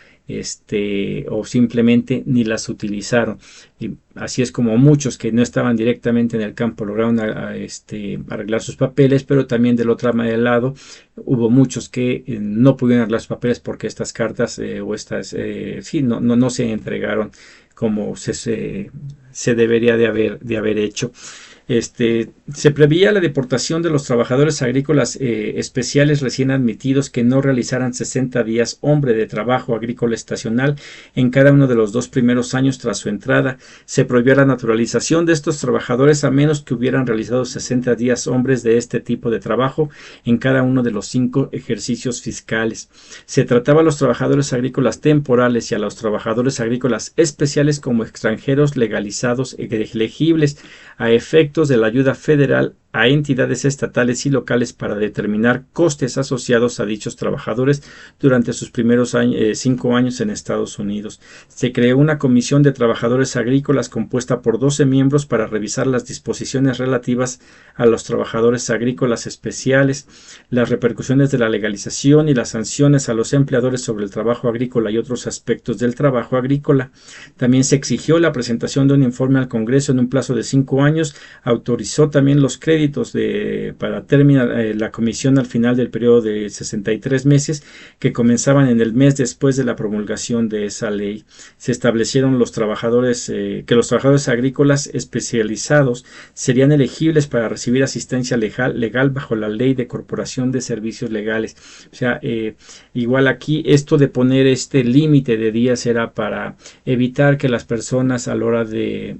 Speaker 2: o simplemente ni las utilizaron. Y así es como muchos que no estaban directamente en el campo lograron arreglar sus papeles, pero también del otro lado hubo muchos que no pudieron arreglar sus papeles porque estas cartas no se entregaron como se debería de haber hecho. Se preveía la deportación de los trabajadores agrícolas especiales recién admitidos que no realizaran 60 días hombre de trabajo agrícola estacional en cada uno de los 2 primeros años tras su entrada. Se prohibió la naturalización de estos trabajadores a menos que hubieran realizado 60 días hombres de este tipo de trabajo en cada uno de los 5 ejercicios fiscales. Se trataba a los trabajadores agrícolas temporales y a los trabajadores agrícolas especiales como extranjeros legalizados elegibles a efectos de la ayuda federal a entidades estatales y locales para determinar costes asociados a dichos trabajadores durante sus primeros 5 años en Estados Unidos. Se creó una comisión de trabajadores agrícolas compuesta por 12 miembros para revisar las disposiciones relativas a los trabajadores agrícolas especiales, las repercusiones de la legalización y las sanciones a los empleadores sobre el trabajo agrícola y otros aspectos del trabajo agrícola. También se exigió la presentación de un informe al Congreso en un plazo de 5 años, autorizó también los créditos para terminar la comisión al final del periodo de 63 meses que comenzaban en el mes después de la promulgación de esa ley. Se establecieron que los trabajadores agrícolas especializados serían elegibles para recibir asistencia legal bajo la ley de corporación de servicios legales. O sea, igual aquí esto de poner este límite de días era para evitar que las personas a la hora de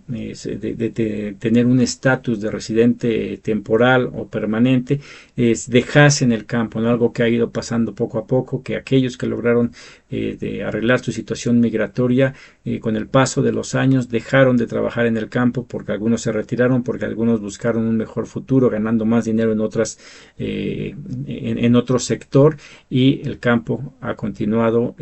Speaker 2: tener un estatus de residente temporal o permanente dejasen el campo, ¿no? Algo que ha ido pasando poco a poco, que aquellos que lograron de arreglar su situación migratoria con el paso de los años dejaron de trabajar en el campo porque algunos se retiraron, porque algunos buscaron un mejor futuro ganando más dinero en otro sector, y el campo ha continuado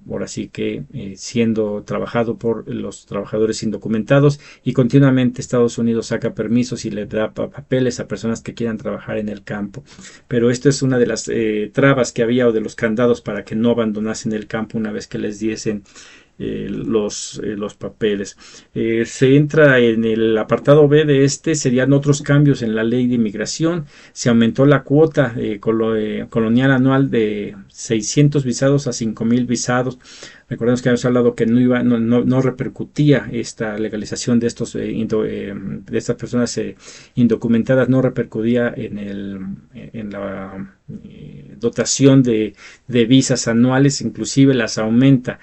Speaker 2: ahora sí que siendo trabajado por los trabajadores indocumentados, y continuamente Estados Unidos saca permisos y le da papeles a personas que quieran trabajar en el campo. Pero esto es una de las trabas que había, o de los candados para que no abandonasen el campo una vez que les diesen los papeles. Se entra en el apartado B de serían otros cambios en la ley de inmigración. Se aumentó la cuota colonial anual de 600 visados a 5,000 visados. Recordemos que habíamos hablado que no repercutía esta legalización de estas personas indocumentadas, no repercutía en la dotación de visas anuales, inclusive las aumenta.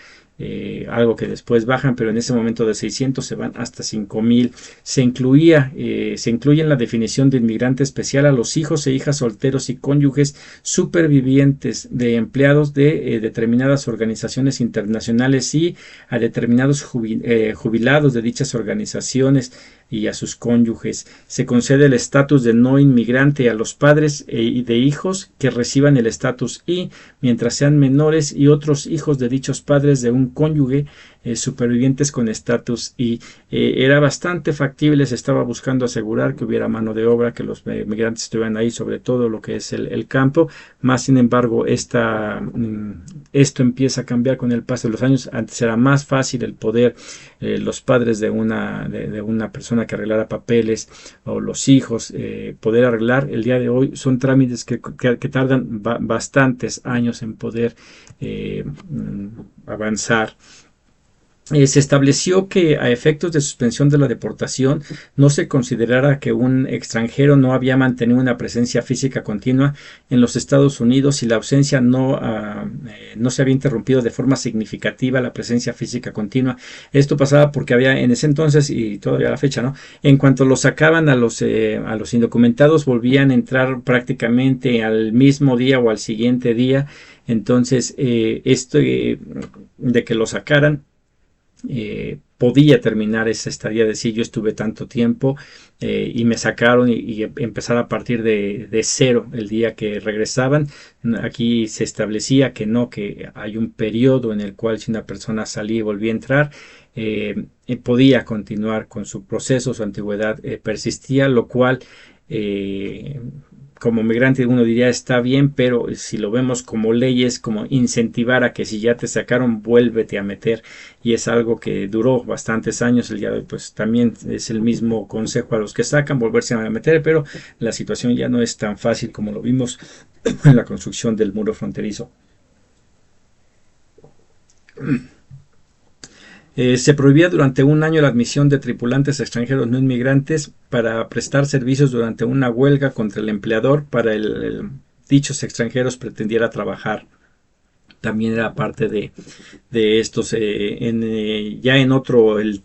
Speaker 2: algo que después bajan, pero en ese momento de 600 se van hasta 5,000. Se incluye en la definición de inmigrante especial a los hijos e hijas solteros y cónyuges supervivientes de empleados de determinadas organizaciones internacionales y a determinados jubilados de dichas organizaciones y a sus cónyuges. Se concede el estatus de no inmigrante a los padres de hijos que reciban el estatus I, mientras sean menores, y otros hijos de dichos padres de un cónyuge supervivientes con estatus I. Era bastante factible, se estaba buscando asegurar que hubiera mano de obra, que los migrantes estuvieran ahí, sobre todo lo que es el campo. Más sin embargo, esto empieza a cambiar con el paso de los años. Antes era más fácil el poder, los padres de una persona que arreglara papeles o los hijos poder arreglar. El día de hoy son trámites que tardan bastantes años en poder avanzar. Se estableció que a efectos de suspensión de la deportación no se considerara que un extranjero no había mantenido una presencia física continua en los Estados Unidos y la ausencia no se había interrumpido de forma significativa la presencia física continua. Esto pasaba porque había en ese entonces, y todavía a la fecha, ¿no?, en cuanto los sacaban a los indocumentados, volvían a entrar prácticamente al mismo día o al siguiente día. Entonces esto de que lo sacaran podía terminar esa estadía, decir yo estuve tanto tiempo y me sacaron y empezar a partir de cero el día que regresaban. Aquí se establecía que no, que hay un periodo en el cual si una persona salía y volvía a entrar, podía continuar con su proceso, su antigüedad persistía, lo cual como migrante uno diría está bien, pero si lo vemos como leyes, como incentivar a que si ya te sacaron, vuélvete a meter, y es algo que duró bastantes años. El día de hoy pues también es el mismo consejo a los que sacan, volverse a meter, pero la situación ya no es tan fácil como lo vimos en la construcción del muro fronterizo. Se prohibía durante un año la admisión de tripulantes extranjeros no inmigrantes para prestar servicios durante una huelga contra el empleador para dichos extranjeros pretendiera trabajar. También era parte de estos, ya en otro, el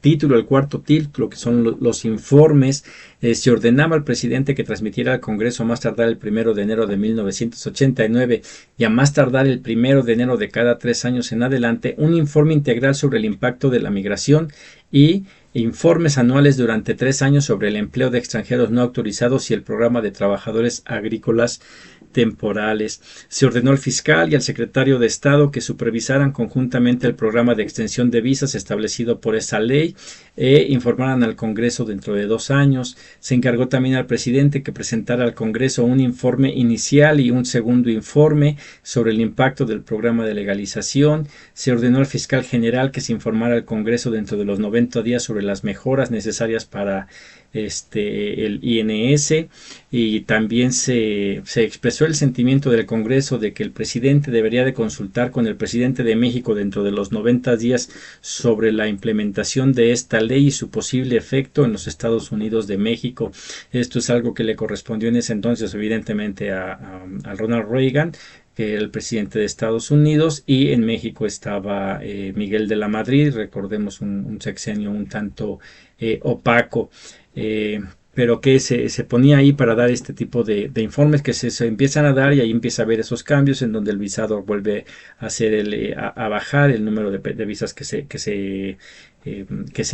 Speaker 2: cuarto título, que son los informes, se ordenaba al presidente que transmitiera al Congreso a más tardar el 1 de enero de 1989 y a más tardar el 1 de enero de cada 3 años en adelante un informe integral sobre el impacto de la migración y informes anuales durante 3 años sobre el empleo de extranjeros no autorizados y el programa de trabajadores agrícolas temporales. Se ordenó al fiscal y al secretario de Estado que supervisaran conjuntamente el programa de extensión de visas establecido por esa ley e informaran al Congreso dentro de 2 años. Se encargó también al presidente que presentara al Congreso un informe inicial y un segundo informe sobre el impacto del programa de legalización. Se ordenó al fiscal general que se informara al Congreso dentro de los 90 días sobre las mejoras necesarias para el INS, y también se expresó el sentimiento del Congreso de que el presidente debería de consultar con el presidente de México dentro de los 90 días sobre la implementación de esta ley y su posible efecto en los Estados Unidos de México. Esto es algo que le correspondió en ese entonces evidentemente a Ronald Reagan, que era el presidente de Estados Unidos, y en México estaba Miguel de la Madrid, recordemos un sexenio un tanto opaco, pero que se ponía ahí para dar este tipo de informes que se empiezan a dar, y ahí empieza a ver esos cambios en donde el visado vuelve a hacer a bajar el número de visas que se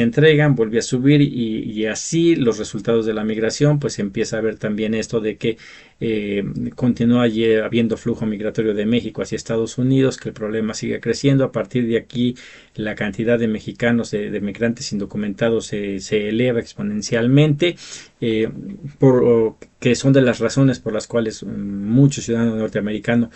Speaker 2: entregan, vuelve a subir, y así los resultados de la migración, pues empieza a ver también esto de que continúa habiendo flujo migratorio de México hacia Estados Unidos, que el problema sigue creciendo. A partir de aquí la cantidad de mexicanos, de migrantes indocumentados se eleva exponencialmente, que son de las razones por las cuales muchos ciudadanos norteamericanos,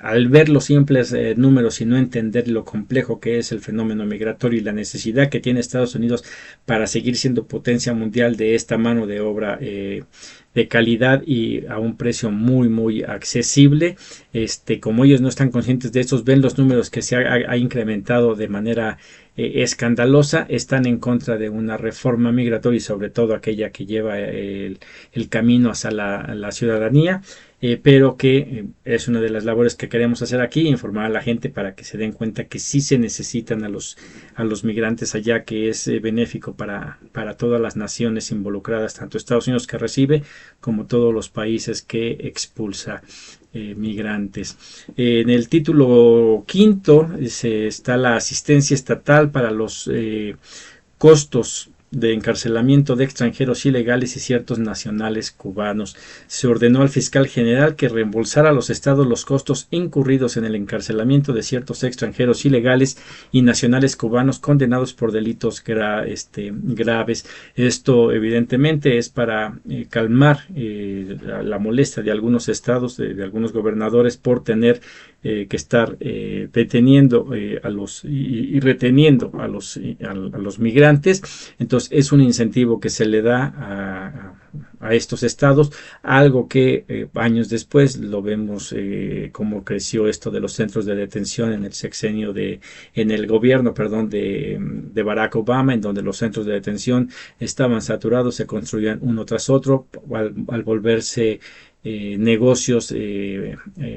Speaker 2: al ver los simples números y no entender lo complejo que es el fenómeno migratorio y la necesidad que tiene Estados Unidos para seguir siendo potencia mundial de esta mano de obra de calidad y a un precio muy muy accesible. Como ellos no están conscientes de estos, ven los números que se ha incrementado de manera escandalosa, están en contra de una reforma migratoria y sobre todo aquella que lleva el camino hacia la ciudadanía. Pero que es una de las labores que queremos hacer aquí, informar a la gente para que se den cuenta que sí se necesitan a los migrantes allá, que es benéfico para todas las naciones involucradas, tanto Estados Unidos, que recibe, como todos los países que expulsa migrantes. En el título quinto está la asistencia estatal para los costos de encarcelamiento de extranjeros ilegales y ciertos nacionales cubanos. Se ordenó al fiscal general que reembolsara a los estados los costos incurridos en el encarcelamiento de ciertos extranjeros ilegales y nacionales cubanos condenados por delitos graves. Esto evidentemente es para calmar la molestia de algunos estados, de algunos gobernadores, por tener que estar deteniendo y reteniendo a los migrantes. Entonces es un incentivo que se le da a estos estados, algo que años después lo vemos cómo creció esto de los centros de detención en el sexenio en el gobierno de Barack Obama, en donde los centros de detención estaban saturados, se construían uno tras otro al volverse negocios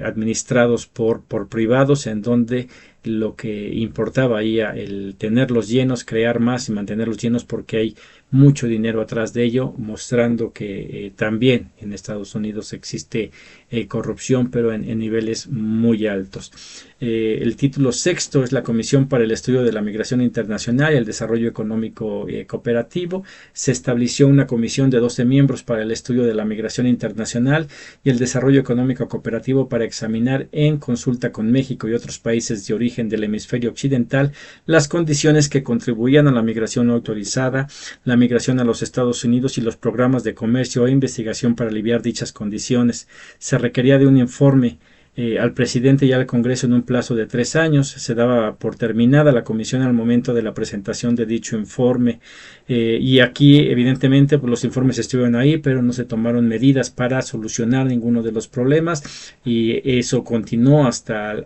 Speaker 2: administrados por privados, en donde lo que importaba ahí el tenerlos llenos, crear más y mantenerlos llenos, porque hay mucho dinero atrás de ello, mostrando que también en Estados Unidos existe corrupción, pero en niveles muy altos. El título sexto es la Comisión para el Estudio de la Migración Internacional y el Desarrollo Económico Cooperativo. Se estableció una comisión de 12 miembros para el estudio de la migración internacional y el desarrollo económico cooperativo para examinar en consulta con México y otros países de origen del hemisferio occidental las condiciones que contribuían a la migración no autorizada, la migración a los Estados Unidos y los programas de comercio e investigación para aliviar dichas condiciones. Se requería de un informe al presidente y al Congreso en un plazo de 3 años. Se daba por terminada la comisión al momento de la presentación de dicho informe. Y aquí, evidentemente, pues los informes estuvieron ahí, pero no se tomaron medidas para solucionar ninguno de los problemas. Y eso continuó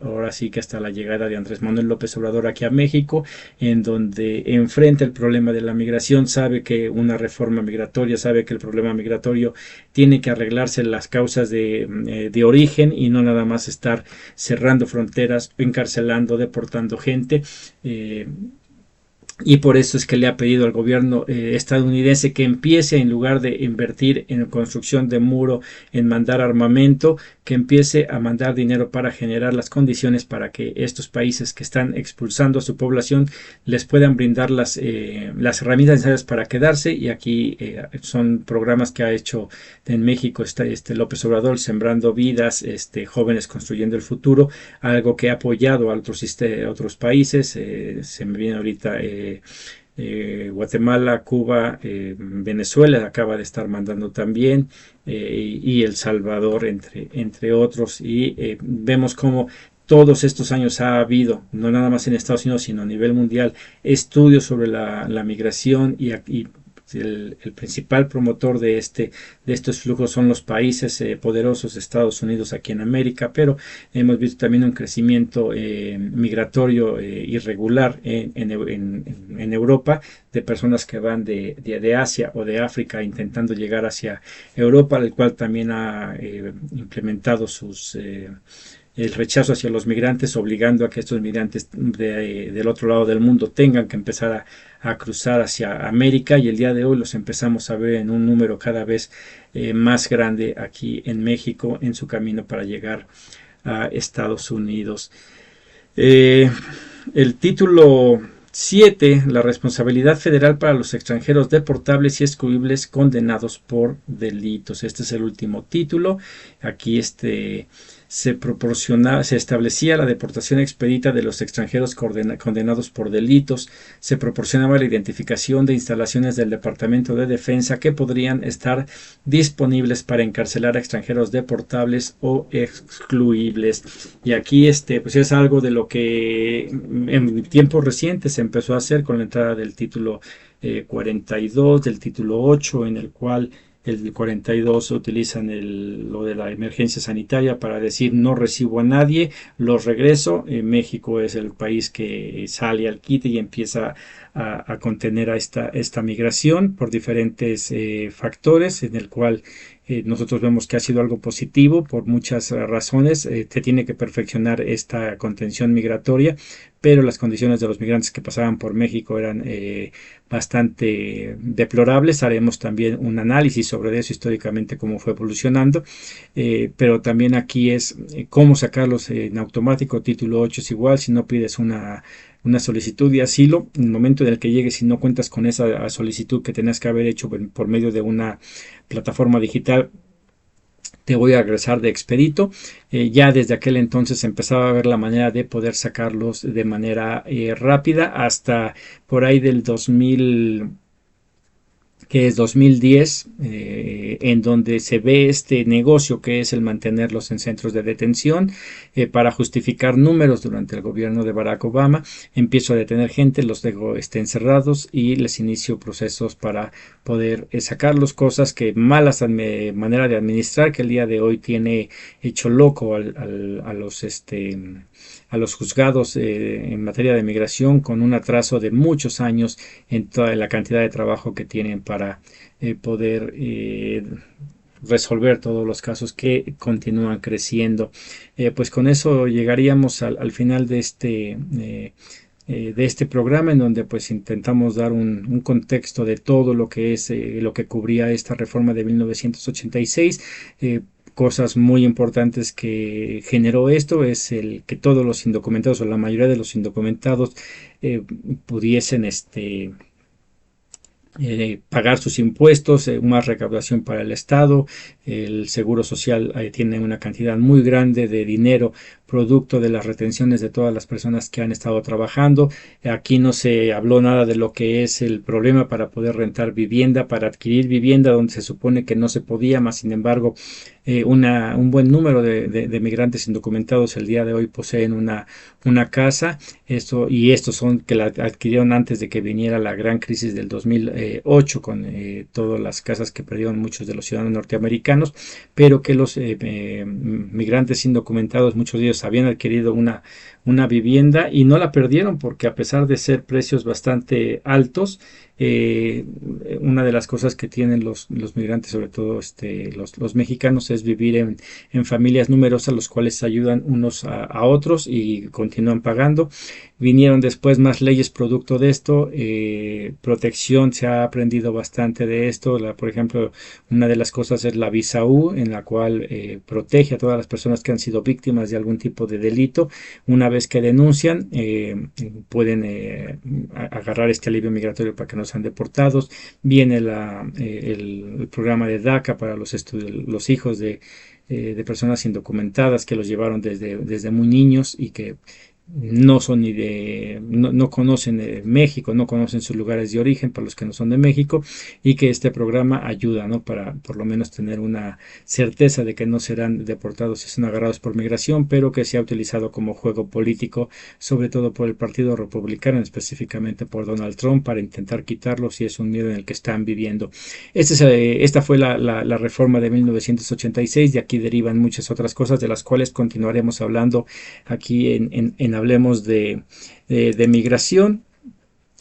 Speaker 2: ahora sí que hasta la llegada de Andrés Manuel López Obrador aquí a México, en donde enfrenta el problema de la migración, sabe que una reforma migratoria, sabe que el problema migratorio tiene que arreglarse las causas de origen y no nada más estar cerrando fronteras, encarcelando, deportando gente. Y por eso es que le ha pedido al gobierno estadounidense que empiece, en lugar de invertir en construcción de muro, en mandar armamento, que empiece a mandar dinero para generar las condiciones para que estos países que están expulsando a su población les puedan brindar las herramientas necesarias para quedarse. Y aquí son programas que ha hecho en México López Obrador, Sembrando Vidas, Jóvenes Construyendo el Futuro, algo que ha apoyado a otros países. Se me viene ahorita Guatemala, Cuba, Venezuela acaba de estar mandando también, y El Salvador, entre otros. Y vemos cómo todos estos años ha habido, no nada más en Estados Unidos, sino a nivel mundial, estudios sobre la migración, y el principal promotor de estos flujos son los países poderosos de Estados Unidos aquí en América, pero hemos visto también un crecimiento migratorio irregular en Europa, de personas que van de Asia o de África intentando llegar hacia Europa, el cual también ha implementado el rechazo hacia los migrantes, obligando a que estos migrantes del otro lado del mundo tengan que empezar a cruzar hacia América, y el día de hoy los empezamos a ver en un número cada vez más grande aquí en México, en su camino para llegar a Estados Unidos. El título 7, la responsabilidad federal para los extranjeros deportables y excluibles condenados por delitos. Este es el último título. Aquí se establecía la deportación expedita de los extranjeros condenados por delitos. Se proporcionaba la identificación de instalaciones del Departamento de Defensa que podrían estar disponibles para encarcelar a extranjeros deportables o excluibles. Y aquí pues es algo de lo que en tiempos recientes se empezó a hacer con la entrada del título 42, del título 8, en el cual el 42 utilizan lo de la emergencia sanitaria para decir no recibo a nadie, los regreso. México es el país que sale al quite y empieza a contener a esta migración por diferentes factores, en el cual nosotros vemos que ha sido algo positivo por muchas razones. Se tiene que perfeccionar esta contención migratoria, pero las condiciones de los migrantes que pasaban por México eran bastante deplorables. Haremos también un análisis sobre eso históricamente, cómo fue evolucionando, pero también aquí es cómo sacarlos en automático. Título 8 es igual, si no pides una solicitud de asilo, en el momento en el que llegues, si no cuentas con esa solicitud que tenías que haber hecho por medio de una plataforma digital, te voy a regresar de expedito. Ya desde aquel entonces empezaba a ver la manera de poder sacarlos de manera rápida, hasta por ahí del 2000, que es 2010, en donde se ve este negocio que es el mantenerlos en centros de detención para justificar números. Durante el gobierno de Barack Obama empiezo a detener gente, los dejo encerrados y les inicio procesos para poder sacarlos, cosas que malas manera de administrar, que el día de hoy tiene hecho loco a los juzgados en materia de migración, con un atraso de muchos años en toda la cantidad de trabajo que tienen para poder resolver todos los casos que continúan creciendo. Pues con eso llegaríamos al final de este programa, en donde pues intentamos dar un contexto de todo lo que es lo que cubría esta reforma de 1986. Cosas muy importantes que generó esto es el que todos los indocumentados, o la mayoría de los indocumentados, pudiesen pagar sus impuestos, más recaudación para el Estado. El Seguro Social tiene una cantidad muy grande de dinero producto de las retenciones de todas las personas que han estado trabajando. Aquí no se habló nada de lo que es el problema para poder rentar vivienda, para adquirir vivienda, donde se supone que no se podía, más sin embargo un buen número de migrantes indocumentados el día de hoy poseen una casa. Estos son que la adquirieron antes de que viniera la gran crisis del 2008, con todas las casas que perdieron muchos de los ciudadanos norteamericanos, pero que los migrantes indocumentados, muchos de ellos habían adquirido una vivienda y no la perdieron, porque a pesar de ser precios bastante altos, una de las cosas que tienen los migrantes, sobre todo los mexicanos, es vivir en familias numerosas, los cuales ayudan unos a otros y continúan pagando. Vinieron después más leyes producto de esto, protección, se ha aprendido bastante de esto. Por ejemplo, una de las cosas es la visa U, en la cual protege a todas las personas que han sido víctimas de algún tipo de delito. Una vez que denuncian, pueden agarrar este alivio migratorio para que no sean deportados. Viene el programa de DACA para los hijos de personas indocumentadas que los llevaron desde muy niños y que no son no conocen México, no conocen sus lugares de origen, para los que no son de México, y que este programa ayuda, ¿no?, para por lo menos tener una certeza de que no serán deportados si son agarrados por migración, pero que se ha utilizado como juego político, sobre todo por el Partido Republicano, específicamente por Donald Trump, para intentar quitarlos, y es un miedo en el que están viviendo. Esta fue la reforma de 1986, de aquí derivan muchas otras cosas de las cuales continuaremos hablando aquí en Hablemos de Migración.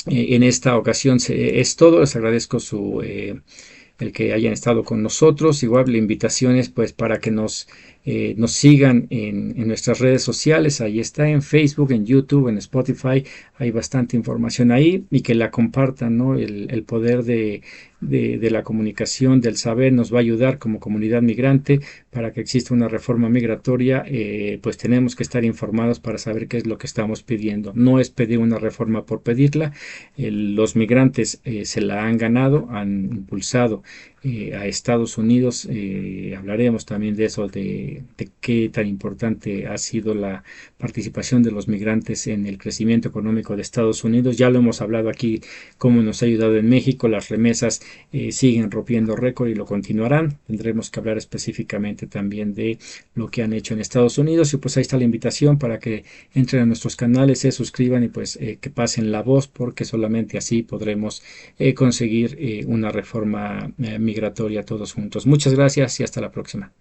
Speaker 2: En esta ocasión es todo. Les agradezco el que hayan estado con nosotros. Igual la invitación es pues para que nos sigan en nuestras redes sociales. Ahí está, en Facebook, en YouTube, en Spotify. Hay bastante información ahí, y que la compartan, ¿no? El poder de la comunicación, del saber, nos va a ayudar como comunidad migrante. Para que exista una reforma migratoria, pues tenemos que estar informados para saber qué es lo que estamos pidiendo. No es pedir una reforma por pedirla. Los migrantes se la han ganado, han impulsado a Estados Unidos. Hablaremos también de eso, de qué tan importante ha sido la participación de los migrantes en el crecimiento económico de Estados Unidos. Ya lo hemos hablado aquí, cómo nos ha ayudado en México. Las remesas siguen rompiendo récord y lo continuarán. Tendremos que hablar específicamente también de lo que han hecho en Estados Unidos, y pues ahí está la invitación para que entren a nuestros canales, se suscriban y pues que pasen la voz, porque solamente así podremos conseguir una reforma migratoria migratoria todos juntos. Muchas gracias y hasta la próxima.